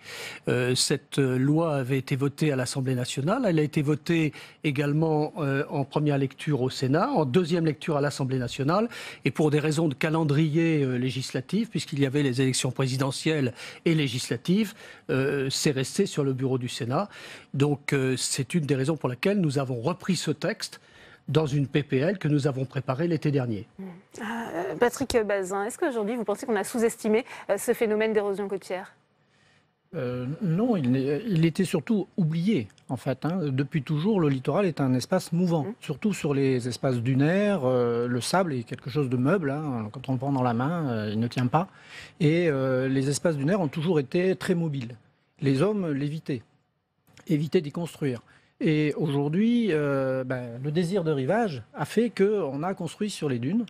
Cette loi avait été votée à l'Assemblée nationale, elle a été votée également en première lecture au Sénat, en deuxième lecture à l'Assemblée nationale, et pour des raisons de calendrier législatif, puisqu'il y avait les élections présidentielle et législative, c'est resté sur le bureau du Sénat. Donc c'est une des raisons pour lesquelles nous avons repris ce texte dans une PPL que nous avons préparée l'été dernier. Patrick Bazin, est-ce qu'aujourd'hui vous pensez qu'on a sous-estimé ce phénomène d'érosion côtière ? Non, il était surtout oublié, en fait. Depuis toujours, le littoral est un espace mouvant, surtout sur les espaces dunaires. Le sable est quelque chose de meuble. Quand on le prend dans la main, il ne tient pas. Et les espaces dunaires ont toujours été très mobiles. Les hommes l'évitaient d'y construire. Et aujourd'hui, le désir de rivage a fait qu'on a construit sur les dunes,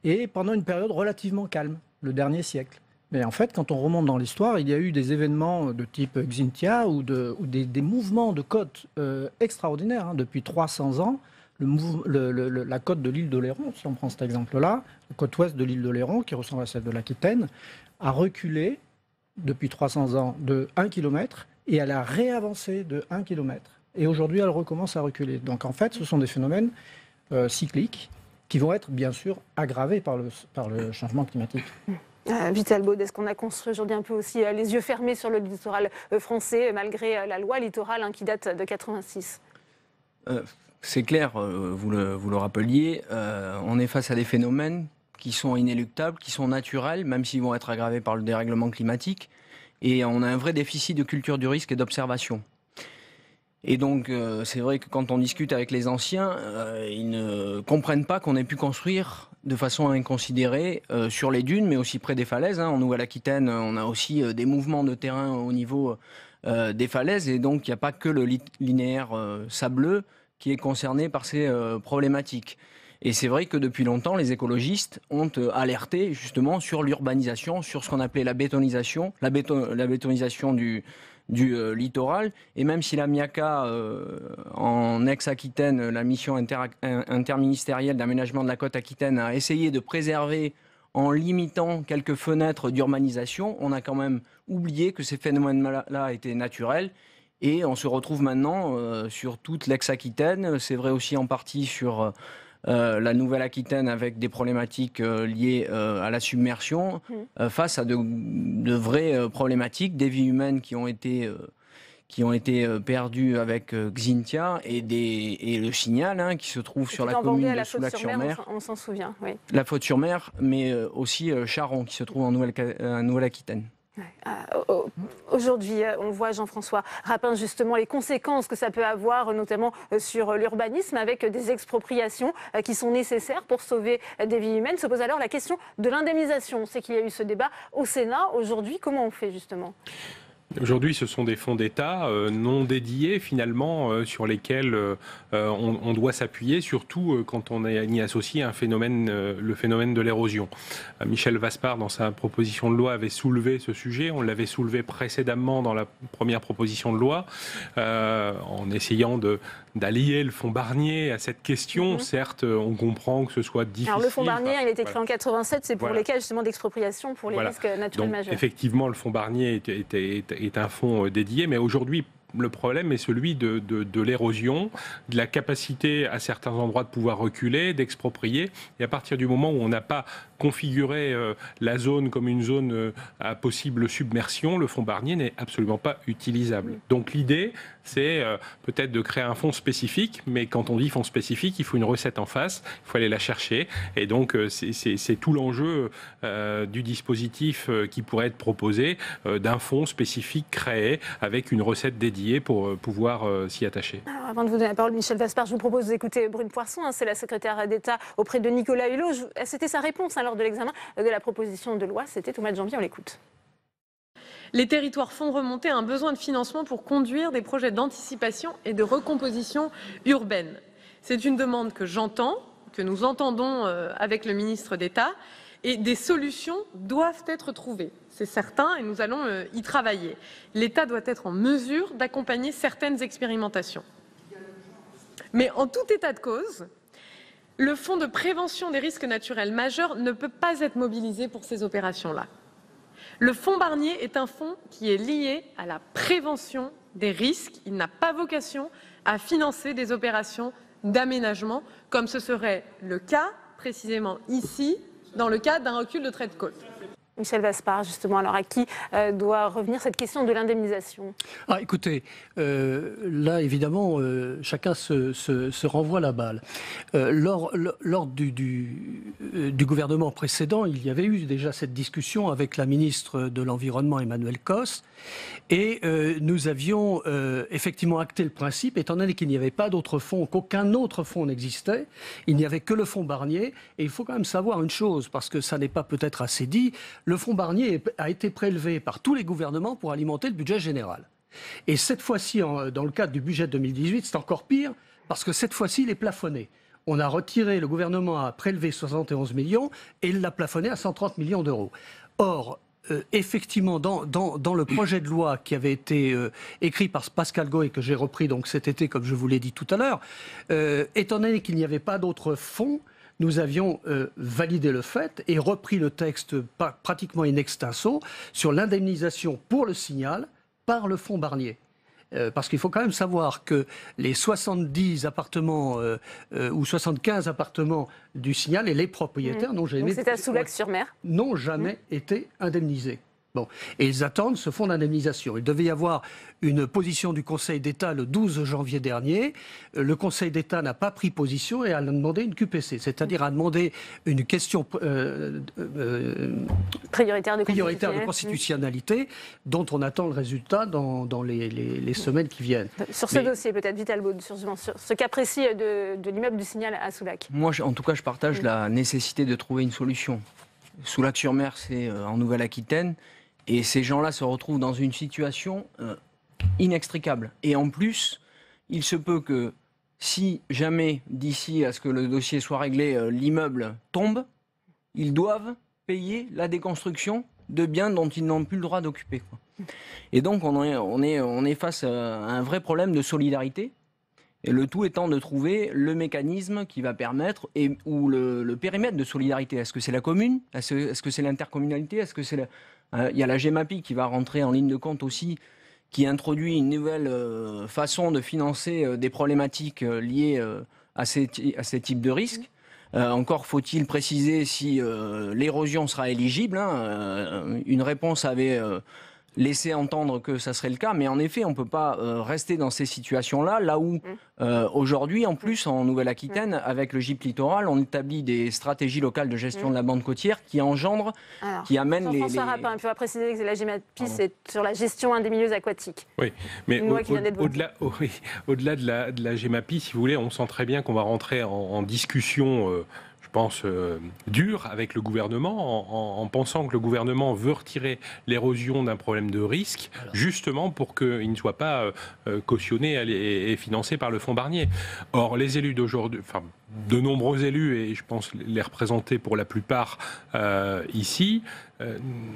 et pendant une période relativement calme, le dernier siècle. Mais en fait, quand on remonte dans l'histoire, il y a eu des événements de type Xynthia ou des mouvements de côte extraordinaires. Depuis 300 ans, la côte de l'île d'Oléron, si on prend cet exemple-là, la côte ouest de l'île d'Oléron, qui ressemble à celle de l'Aquitaine, a reculé depuis 300 ans de 1 km et elle a réavancé de 1 km. Et aujourd'hui, elle recommence à reculer. Donc en fait, ce sont des phénomènes cycliques qui vont être bien sûr aggravés par le changement climatique. Vital Baude, est-ce qu'on a construit aujourd'hui un peu aussi les yeux fermés sur le littoral français, malgré la loi littorale qui date de 86 ? C'est clair, vous le rappeliez, on est face à des phénomènes qui sont inéluctables, qui sont naturels, même s'ils vont être aggravés par le dérèglement climatique. Et on a un vrai déficit de culture du risque et d'observation. Et donc, c'est vrai que quand on discute avec les anciens, ils ne comprennent pas qu'on ait pu construire de façon inconsidérée sur les dunes, mais aussi près des falaises. En Nouvelle-Aquitaine, on a aussi des mouvements de terrain au niveau des falaises. Et donc, il n'y a pas que le linéaire sableux qui est concerné par ces problématiques. Et c'est vrai que depuis longtemps, les écologistes ont alerté justement sur l'urbanisation, sur ce qu'on appelait la bétonisation, la bétonisation du littoral. Et même si la MIACA, en ex-Aquitaine, la mission interministérielle d'aménagement de la côte aquitaine, a essayé de préserver en limitant quelques fenêtres d'urbanisation, on a quand même oublié que ces phénomènes-là étaient naturels. Et on se retrouve maintenant sur toute l'ex-Aquitaine. C'est vrai aussi en partie sur la Nouvelle-Aquitaine avec des problématiques liées à la submersion, face à de vraies problématiques, des vies humaines qui ont été perdues avec Xynthia et le Signal qui se trouve sur la commune de Soulac-sur-Mer. On s'en souvient, oui. La Faute-sur-Mer, mais aussi Charon qui se trouve en Nouvelle-Aquitaine. Aujourd'hui, on voit Jean-François Rapin justement les conséquences que ça peut avoir, notamment sur l'urbanisme, avec des expropriations qui sont nécessaires pour sauver des vies humaines. Se pose alors la question de l'indemnisation. On sait qu'il y a eu ce débat au Sénat. Aujourd'hui, comment on fait justement ? Aujourd'hui, ce sont des fonds d'État non dédiés finalement sur lesquels on doit s'appuyer, surtout quand on y associe le phénomène de l'érosion. Michel Vaspart, dans sa proposition de loi, avait soulevé ce sujet. On l'avait soulevé précédemment dans la première proposition de loi, en essayant d'allier le fonds Barnier à cette question. Certes, on comprend que ce soit difficile. Alors le fonds Barnier, il a été créé en 87, c'est pour les cas justement d'expropriation pour les risques naturels majeurs. Effectivement, le fonds Barnier est un fonds dédié, mais aujourd'hui, le problème est celui de l'érosion, de la capacité à certains endroits de pouvoir reculer, d'exproprier. Et à partir du moment où on n'a pas configuré la zone comme une zone à possible submersion, le fonds Barnier n'est absolument pas utilisable. Donc l'idée, c'est peut-être de créer un fonds spécifique, mais quand on dit fonds spécifique, il faut une recette en face, il faut aller la chercher. Et donc c'est tout l'enjeu du dispositif qui pourrait être proposé, d'un fonds spécifique créé avec une recette dédiée pour pouvoir s'y attacher. Alors, avant de vous donner la parole, Michel Vaspart, je vous propose d'écouter Brune Poirson, c'est la secrétaire d'État auprès de Nicolas Hulot. C'était sa réponse lors de l'examen de la proposition de loi, c'était au mois de janvier, on l'écoute. Les territoires font remonter un besoin de financement pour conduire des projets d'anticipation et de recomposition urbaine. C'est une demande que j'entends, que nous entendons avec le ministre d'État, et des solutions doivent être trouvées. C'est certain et nous allons y travailler. L'État doit être en mesure d'accompagner certaines expérimentations. Mais en tout état de cause, le fonds de prévention des risques naturels majeurs ne peut pas être mobilisé pour ces opérations-là. Le fonds Barnier est un fonds qui est lié à la prévention des risques. Il n'a pas vocation à financer des opérations d'aménagement, comme ce serait le cas précisément ici, dans le cas d'un recul de trait de côte. Michel Vaspart, justement, alors à qui doit revenir cette question de l'indemnisation ? Écoutez, là, évidemment, chacun se renvoie la balle. Lors du gouvernement précédent, il y avait eu déjà cette discussion avec la ministre de l'Environnement, Emmanuelle Cos, et nous avions effectivement acté le principe, étant donné qu'il n'y avait pas d'autre fonds, qu'aucun autre fonds n'existait, il n'y avait que le fonds Barnier, et il faut quand même savoir une chose, parce que ça n'est pas peut-être assez dit, le fonds Barnier a été prélevé par tous les gouvernements pour alimenter le budget général. Et cette fois-ci, dans le cadre du budget 2018, c'est encore pire, parce que cette fois-ci, il est plafonné. On a retiré, le gouvernement a prélevé 71 millions et il l'a plafonné à 130 millions d'euros. Or, effectivement, dans le projet de loi qui avait été écrit par Pascal Gauy, que j'ai repris donc cet été, comme je vous l'ai dit tout à l'heure, étant donné qu'il n'y avait pas d'autres fonds, nous avions validé le fait et repris le texte pratiquement in extenso sur l'indemnisation pour le Signal par le fonds Barnier. Parce qu'il faut quand même savoir que les 70 appartements ou 75 appartements du Signal et les propriétaires n'ont jamais, c'est à Soulac-sur-Mer, n'ont jamais été indemnisés. Bon. Et ils attendent ce fonds d'indemnisation. Il devait y avoir une position du Conseil d'État le 12 janvier dernier. Le Conseil d'État n'a pas pris position et a demandé une QPC, c'est-à-dire a demandé une question prioritaire de constitutionnalité dont on attend le résultat dans les semaines qui viennent. Sur ce dossier, peut-être, Vital Baud, sur ce cas précis de l'immeuble du Signal à Soulac. Moi, en tout cas, je partage la nécessité de trouver une solution. Soulac-sur-Mer, c'est en Nouvelle-Aquitaine. Et ces gens-là se retrouvent dans une situation inextricable. Et en plus, il se peut que si jamais, d'ici à ce que le dossier soit réglé, l'immeuble tombe, ils doivent payer la déconstruction de biens dont ils n'ont plus le droit d'occuper, quoi. Et donc on est face à un vrai problème de solidarité. Et le tout étant de trouver le mécanisme qui va permettre, ou le périmètre de solidarité. Est-ce que c'est la commune? Est-ce que c'est l'intercommunalité? Est-ce que c'est il y a la GEMAPI qui va rentrer en ligne de compte aussi, qui introduit une nouvelle façon de financer des problématiques liées à ces types de risques. Encore faut-il préciser si l'érosion sera éligible. Une réponse avait laisser entendre que ça serait le cas, mais en effet, on ne peut pas rester dans ces situations-là, là où aujourd'hui, en plus, en Nouvelle-Aquitaine, avec le GIP Littoral, on établit des stratégies locales de gestion de la bande côtière qui engendrent, qui amènent les... Jean-François Rapin, il faut préciser que la GEMAPI, c'est sur la gestion des milieux aquatiques. Oui, mais au-delà de la GEMAPI, si vous voulez, on sent très bien qu'on va rentrer en discussion... je pense, dur avec le gouvernement, en pensant que le gouvernement veut retirer l'érosion d'un problème de risque, justement pour qu'il ne soit pas cautionné et financé par le fonds Barnier. Or, les élus d'aujourd'hui, enfin, de nombreux élus, et je pense les représenter pour la plupart ici,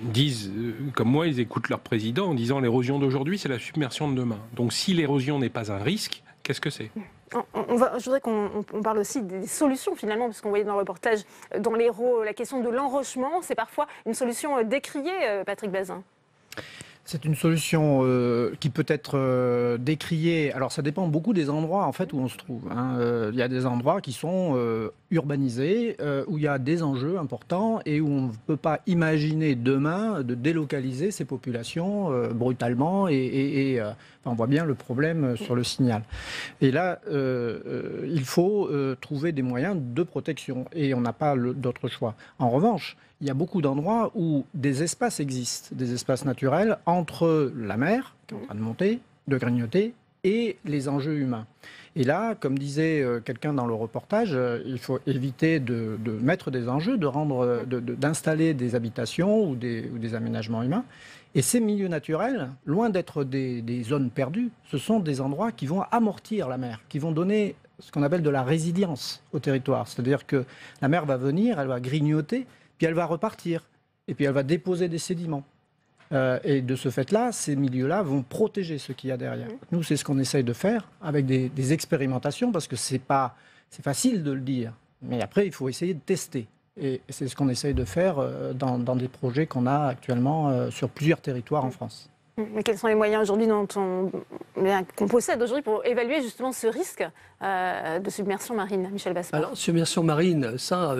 disent, comme moi, ils écoutent leur président en disant l'érosion d'aujourd'hui, c'est la submersion de demain. Donc si l'érosion n'est pas un risque, qu'est-ce que c'est ? Je voudrais qu'on parle aussi des solutions finalement, parce qu'on voyait dans le reportage, dans l'Hérault, la question de l'enrochement, c'est parfois une solution décriée, Patrick Bazin. C'est une solution qui peut être décriée. Alors ça dépend beaucoup des endroits en fait où on se trouve. Il y a des endroits qui sont urbanisés, où il y a des enjeux importants et où on ne peut pas imaginer demain de délocaliser ces populations brutalement. On voit bien le problème sur le Signal. Et là, il faut trouver des moyens de protection et on n'a pas d'autre choix. En revanche, il y a beaucoup d'endroits où des espaces existent, des espaces naturels entre la mer, qui est en train de monter, de grignoter, et les enjeux humains. Et là, comme disait quelqu'un dans le reportage, il faut éviter de mettre des enjeux, d'installer des habitations ou des aménagements humains. Et ces milieux naturels, loin d'être des zones perdues, ce sont des endroits qui vont amortir la mer, qui vont donner ce qu'on appelle de la résilience au territoire. C'est-à-dire que la mer va venir, elle va grignoter, puis elle va repartir, et puis elle va déposer des sédiments. Et de ce fait-là, ces milieux-là vont protéger ce qu'il y a derrière. Nous, c'est ce qu'on essaye de faire avec des expérimentations, parce que c'est facile de le dire, mais après, il faut essayer de tester. Et c'est ce qu'on essaye de faire dans des projets qu'on a actuellement sur plusieurs territoires en France. Mais quels sont les moyens aujourd'hui qu'on possède aujourd'hui pour évaluer justement ce risque de submersion marine, Michel Baspard? Alors, submersion marine, ça,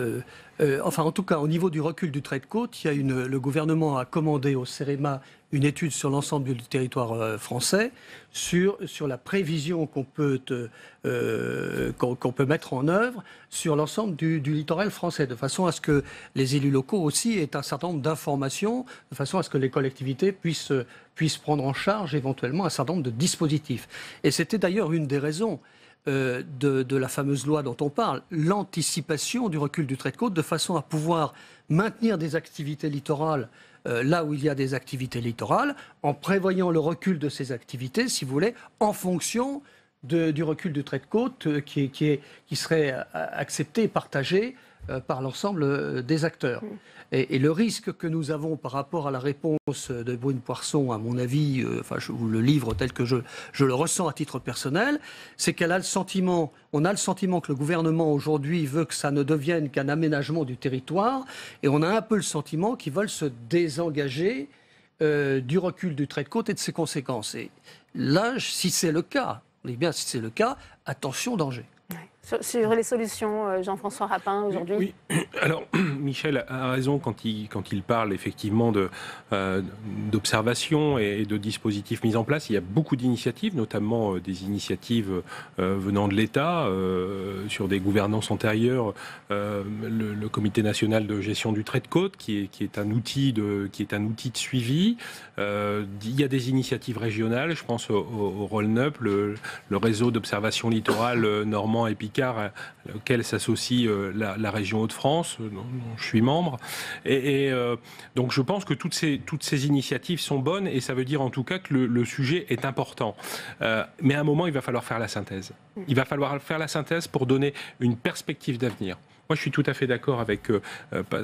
en tout cas, au niveau du recul du trait de côte, le gouvernement a commandé au CEREMA une étude sur l'ensemble du territoire français sur la prévision qu'on peut mettre en œuvre sur l'ensemble du littoral français, de façon à ce que les élus locaux aussi aient un certain nombre d'informations, de façon à ce que les collectivités puissent prendre en charge éventuellement un certain nombre de dispositifs. Et c'était d'ailleurs une des raisons de la fameuse loi dont on parle, l'anticipation du recul du trait de côte, de façon à pouvoir maintenir des activités littorales là où il y a des activités littorales, en prévoyant le recul de ces activités, si vous voulez, en fonction du recul du trait de côte qui serait accepté et partagé par l'ensemble des acteurs. Et le risque que nous avons par rapport à la réponse de Brune Poirson, à mon avis, je vous le livre tel que je le ressens à titre personnel, c'est on a le sentiment que le gouvernement aujourd'hui veut que ça ne devienne qu'un aménagement du territoire, et on a un peu le sentiment qu'ils veulent se désengager du recul du trait de côte et de ses conséquences. Et là, si c'est le cas, attention, danger. Sur les solutions, Jean-François Rapin, aujourd'hui. Oui. Alors, Michel a raison quand il parle effectivement d'observation et de dispositifs mis en place. Il y a beaucoup d'initiatives, notamment des initiatives venant de l'État, sur des gouvernances antérieures. Le Comité national de gestion du trait de côte, qui est un outil de suivi. Il y a des initiatives régionales, je pense au ROLNUP, le réseau d'observation littorale normand et Picard, auquel s'associe la région Hauts-de-France, dont je suis membre. Donc je pense que toutes ces initiatives sont bonnes, et ça veut dire en tout cas que le sujet est important. Mais à un moment, il va falloir faire la synthèse. Il va falloir faire la synthèse pour donner une perspective d'avenir. Moi, je suis tout à fait d'accord avec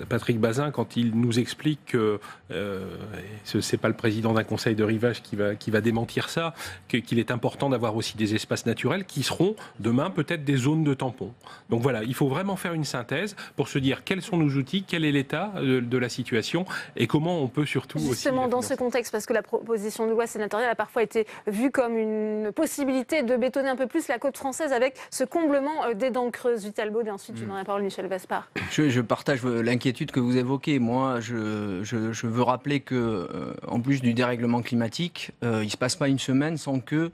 Patrick Bazin quand il nous explique que ce n'est pas le président d'un conseil de rivage qui va démentir ça, qu'il est important d'avoir aussi des espaces naturels qui seront demain peut-être des zones de tampons. Donc voilà, il faut vraiment faire une synthèse pour se dire quels sont nos outils, quel est l'état de la situation et comment on peut surtout justement aussi dans ce contexte, parce que la proposition de loi sénatoriale a parfois été vue comme une possibilité de bétonner un peu plus la côte française avec ce comblement des dents creuses. Vital Baude, et ensuite je donne la parole à Michel Vaspart. Je partage l'inquiétude que vous évoquez. Moi, je veux rappeler que, en plus du dérèglement climatique, il ne se passe pas une semaine sans que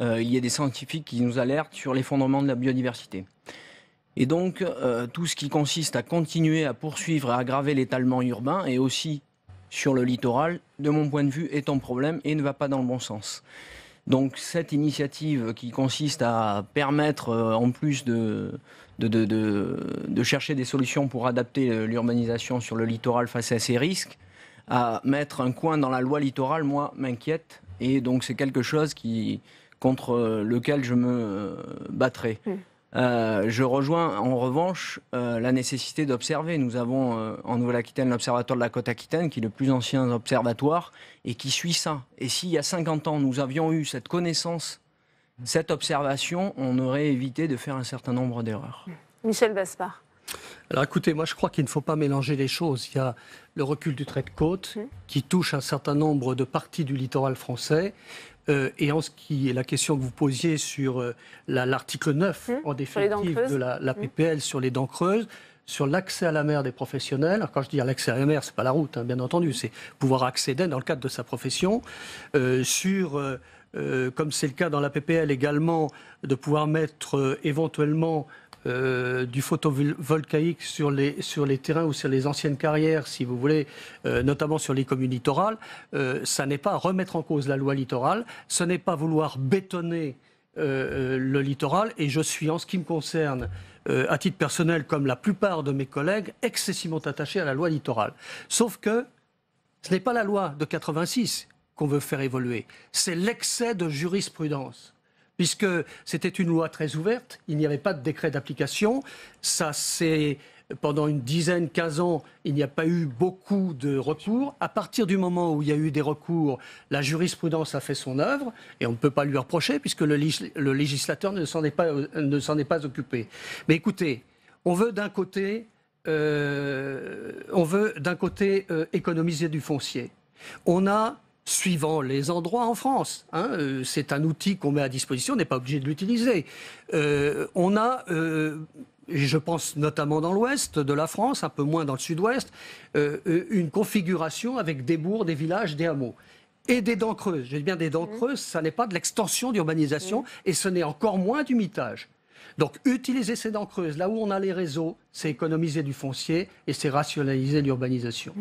il y ait des scientifiques qui nous alertent sur l'effondrement de la biodiversité. Et donc, tout ce qui consiste à continuer à poursuivre et à aggraver l'étalement urbain et aussi sur le littoral, de mon point de vue, est un problème et ne va pas dans le bon sens. Donc, cette initiative qui consiste à permettre, en plus de chercher des solutions pour adapter l'urbanisation sur le littoral face à ces risques, à mettre un coin dans la loi littorale, moi, m'inquiète. Et donc, c'est quelque chose contre lequel je me battrai. Je rejoins en revanche la nécessité d'observer. Nous avons en Nouvelle-Aquitaine l'Observatoire de la Côte-Aquitaine, qui est le plus ancien observatoire et qui suit ça. Et s'il y a 50 ans, nous avions eu cette connaissance, cette observation, on aurait évité de faire un certain nombre d'erreurs. Michel Vaspart. Alors écoutez, moi je crois qu'il ne faut pas mélanger les choses. Il y a le recul du trait de côte qui touche un certain nombre de parties du littoral français. Et en ce qui est la question que vous posiez sur l'article 9, en définitive, de la PPL sur les dents creuses, sur l'accès à la mer des professionnels. Alors quand je dis l'accès à la mer, c'est pas la route, hein, bien entendu, c'est pouvoir accéder dans le cadre de sa profession. Comme c'est le cas dans la PPL également, de pouvoir mettre éventuellement du photovoltaïque sur les terrains ou sur les anciennes carrières, si vous voulez, notamment sur les communes littorales. Ça n'est pas remettre en cause la loi littorale, ce n'est pas vouloir bétonner le littoral. Et je suis, en ce qui me concerne, à titre personnel, comme la plupart de mes collègues, excessivement attaché à la loi littorale. Sauf que ce n'est pas la loi de 86 qu'on veut faire évoluer, c'est l'excès de jurisprudence. Puisque c'était une loi très ouverte, il n'y avait pas de décret d'application. Ça, c'est pendant une dizaine, 15 ans, il n'y a pas eu beaucoup de recours. À partir du moment où il y a eu des recours, la jurisprudence a fait son œuvre, et on ne peut pas lui reprocher, puisque le législateur ne s'en est pas occupé. Mais écoutez, on veut d'un côté économiser du foncier. On a, suivant les endroits en France, c'est un outil qu'on met à disposition, on n'est pas obligé de l'utiliser. On a, je pense notamment dans l'ouest de la France, un peu moins dans le sud-ouest, une configuration avec des bourgs, des villages, des hameaux. Et des dents creuses. Je dis bien des dents creuses, ça n'est pas de l'extension d'urbanisation et ce n'est encore moins du mitage. Donc utiliser ces dents creuses, là où on a les réseaux, c'est économiser du foncier et c'est rationaliser l'urbanisation.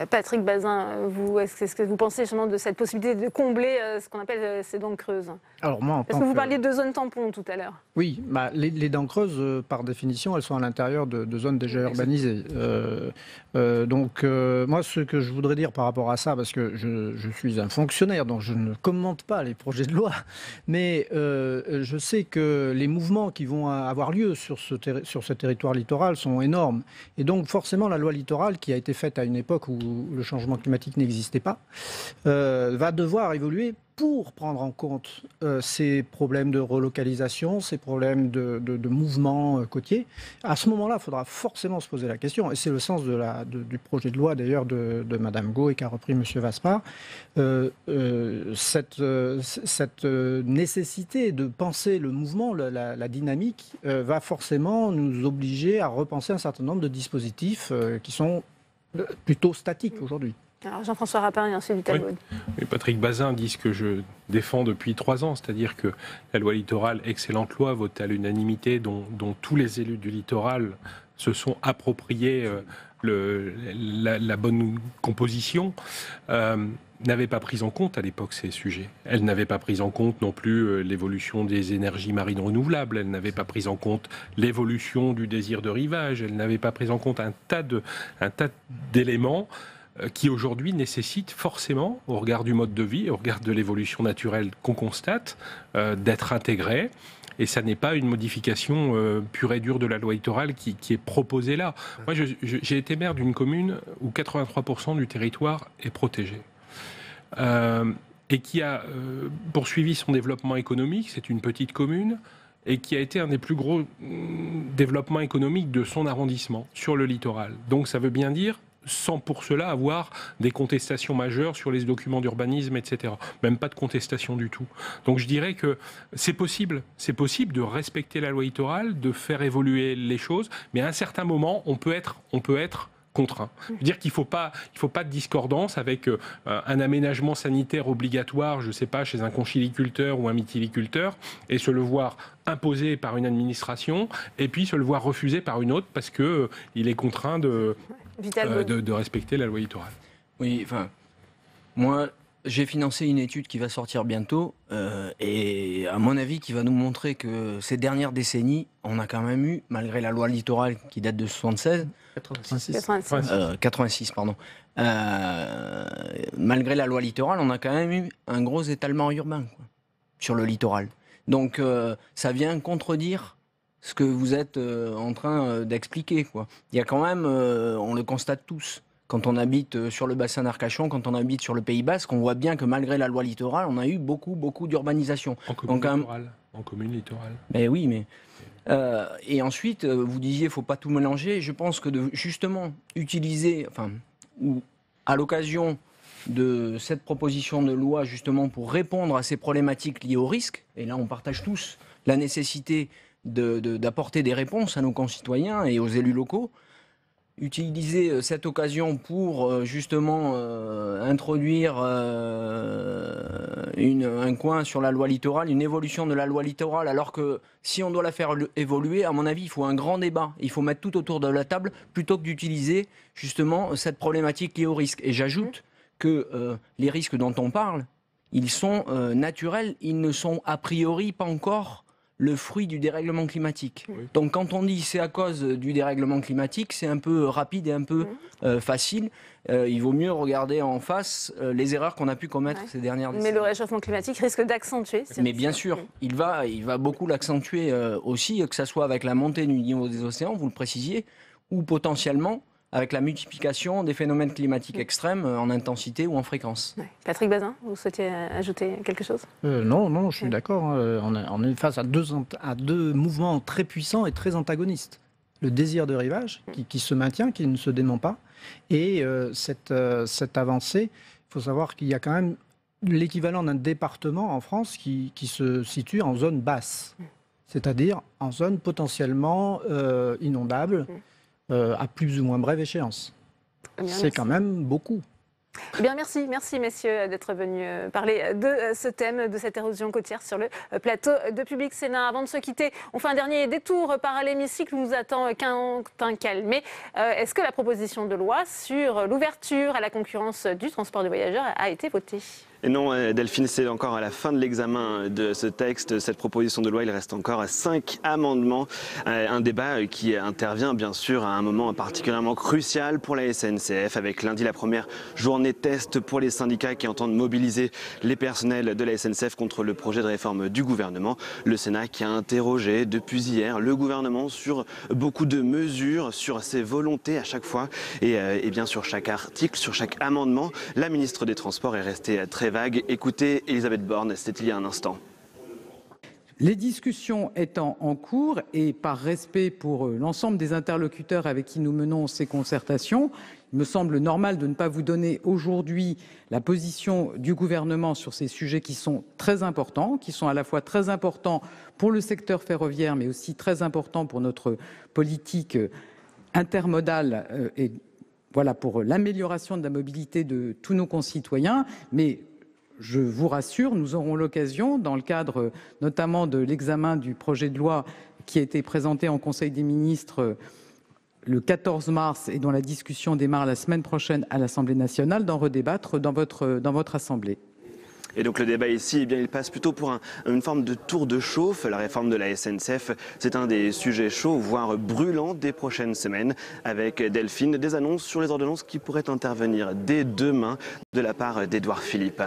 Patrick Bazin, est-ce que vous pensez justement de cette possibilité de combler ce qu'on appelle ces dents creuses? Alors moi, parce que vous parliez de zones tampons tout à l'heure. Oui, les dents creuses, par définition, elles sont à l'intérieur de zones déjà urbanisées. Moi, ce que je voudrais dire par rapport à ça, parce que je suis un fonctionnaire, donc je ne commente pas les projets de loi, mais je sais que les mouvements qui vont avoir lieu sur ce territoire littoral sont énormes. Et donc forcément, la loi littorale, qui a été faite à une époque où le changement climatique n'existait pas, va devoir évoluer pour prendre en compte ces problèmes de relocalisation, ces problèmes de mouvement côtier. À ce moment-là, il faudra forcément se poser la question, et c'est le sens du projet de loi d'ailleurs de Mme Gau et qu'a repris M. Vaspart, cette nécessité de penser le mouvement, la dynamique, va forcément nous obliger à repenser un certain nombre de dispositifs qui sont plutôt statique aujourd'hui. Alors Jean-François Rapin et ensuite Vital Baude. Oui. Patrick Bazin dit ce que je défends depuis 3 ans, c'est-à-dire que la loi littorale, excellente loi, votée à l'unanimité, dont tous les élus du littoral se sont appropriés la bonne composition, n'avait pas pris en compte à l'époque ces sujets. Elle n'avait pas pris en compte non plus l'évolution des énergies marines renouvelables, elle n'avait pas pris en compte l'évolution du désir de rivage, elle n'avait pas pris en compte un tas d'éléments qui aujourd'hui nécessitent forcément, au regard du mode de vie, au regard de l'évolution naturelle qu'on constate, d'être intégrés. Et ça n'est pas une modification pure et dure de la loi littorale qui est proposée là. Moi, j'ai été maire d'une commune où 83% du territoire est protégé. Et qui a poursuivi son développement économique, c'est une petite commune, et qui a été un des plus gros développements économiques de son arrondissement sur le littoral. Donc ça veut bien dire, sans pour cela avoir des contestations majeures sur les documents d'urbanisme, etc. Même pas de contestation du tout. Donc je dirais que c'est possible de respecter la loi littorale, de faire évoluer les choses, mais à un certain moment, on peut être contraint. Je veux dire qu'il ne faut pas de discordance avec un aménagement sanitaire obligatoire, je ne sais pas, chez un conchyliculteur ou un mytiliculteur, et se le voir imposé par une administration, et puis se le voir refusé par une autre parce qu'il est contraint de respecter la loi littorale. Oui, enfin, moi, j'ai financé une étude qui va sortir bientôt, et à mon avis, qui va nous montrer que ces dernières décennies, on a quand même eu, malgré la loi littorale qui date de 76, 86, pardon. Malgré la loi littorale, on a quand même eu un gros étalement urbain sur le littoral. Donc ça vient contredire ce que vous êtes en train d'expliquer. Il y a quand même, on le constate tous, quand on habite sur le bassin d'Arcachon, quand on habite sur le Pays Basque, on voit bien que malgré la loi littorale, on a eu beaucoup d'urbanisation. En commune littorale. Mais oui, mais... et ensuite, vous disiez, il ne faut pas tout mélanger. Je pense que de justement utiliser, ou à l'occasion de cette proposition de loi, justement pour répondre à ces problématiques liées au risque, et là on partage tous la nécessité d'apporter des réponses à nos concitoyens et aux élus locaux, utiliser cette occasion pour justement introduire un coin sur la loi littorale, une évolution de la loi littorale, alors que si on doit la faire évoluer, à mon avis, il faut un grand débat. Il faut mettre tout autour de la table plutôt que d'utiliser justement cette problématique liée au risque. Et j'ajoute que les risques dont on parle, ils sont naturels, ils ne sont a priori pas encore le fruit du dérèglement climatique. Oui. Donc quand on dit c'est à cause du dérèglement climatique, c'est un peu rapide et un peu facile. Il vaut mieux regarder en face les erreurs qu'on a pu commettre ces dernières décennies. Mais le réchauffement climatique risque d'accentuer. Mais bien sûr, il va beaucoup l'accentuer aussi, que ce soit avec la montée du niveau des océans, vous le précisiez, ou potentiellement avec la multiplication des phénomènes climatiques extrêmes en intensité ou en fréquence. Ouais. Patrick Bazin, vous souhaitiez ajouter quelque chose ? Non, je suis d'accord. On est face à deux mouvements très puissants et très antagonistes. Le désir de rivage, qui se maintient, qui ne se dément pas, et cette avancée, il faut savoir qu'il y a quand même l'équivalent d'un département en France qui se situe en zone basse, c'est-à-dire en zone potentiellement inondable, à plus ou moins brève échéance. C'est quand même beaucoup. Eh bien, merci messieurs d'être venus parler de ce thème, de cette érosion côtière sur le plateau de Public Sénat. Avant de se quitter, on fait un dernier détour par l'hémicycle où nous attend Quentin Calmet. Est-ce que la proposition de loi sur l'ouverture à la concurrence du transport de voyageurs a été votée ? Et non, Delphine, c'est encore à la fin de l'examen de ce texte, cette proposition de loi. Il reste encore 5 amendements. Un débat qui intervient bien sûr à un moment particulièrement crucial pour la SNCF, avec lundi la première journée test pour les syndicats qui entendent mobiliser les personnels de la SNCF contre le projet de réforme du gouvernement. Le Sénat qui a interrogé depuis hier le gouvernement sur beaucoup de mesures, sur ses volontés à chaque fois et bien sur chaque article, sur chaque amendement. La ministre des Transports est restée très vague. Écoutez Elisabeth Borne, c'était il y a un instant. Les discussions étant en cours et par respect pour l'ensemble des interlocuteurs avec qui nous menons ces concertations, il me semble normal de ne pas vous donner aujourd'hui la position du gouvernement sur ces sujets qui sont très importants, qui sont à la fois très importants pour le secteur ferroviaire mais aussi très importants pour notre politique intermodale et voilà, pour l'amélioration de la mobilité de tous nos concitoyens. Mais je vous rassure, nous aurons l'occasion, dans le cadre notamment de l'examen du projet de loi qui a été présenté en Conseil des ministres le 14 mars et dont la discussion démarre la semaine prochaine à l'Assemblée nationale, d'en redébattre dans votre Assemblée. Et donc le débat ici, eh bien, il passe plutôt pour une forme de tour de chauffe. La réforme de la SNCF, c'est un des sujets chauds, voire brûlants des prochaines semaines. Avec Delphine, des annonces sur les ordonnances qui pourraient intervenir dès demain de la part d'Édouard Philippe.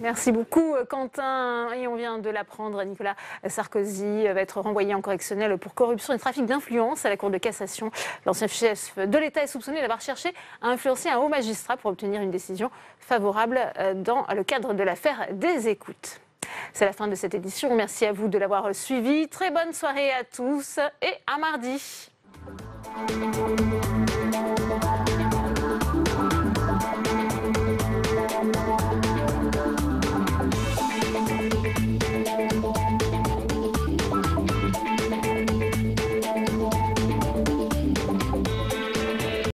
Merci beaucoup Quentin. Et on vient de l'apprendre, Nicolas Sarkozy va être renvoyé en correctionnel pour corruption et trafic d'influence à la Cour de cassation. L'ancien chef de l'État est soupçonné d'avoir cherché à influencer un haut magistrat pour obtenir une décision favorable dans le cadre de l'affaire des écoutes. C'est la fin de cette édition. Merci à vous de l'avoir suivi. Très bonne soirée à tous et à mardi.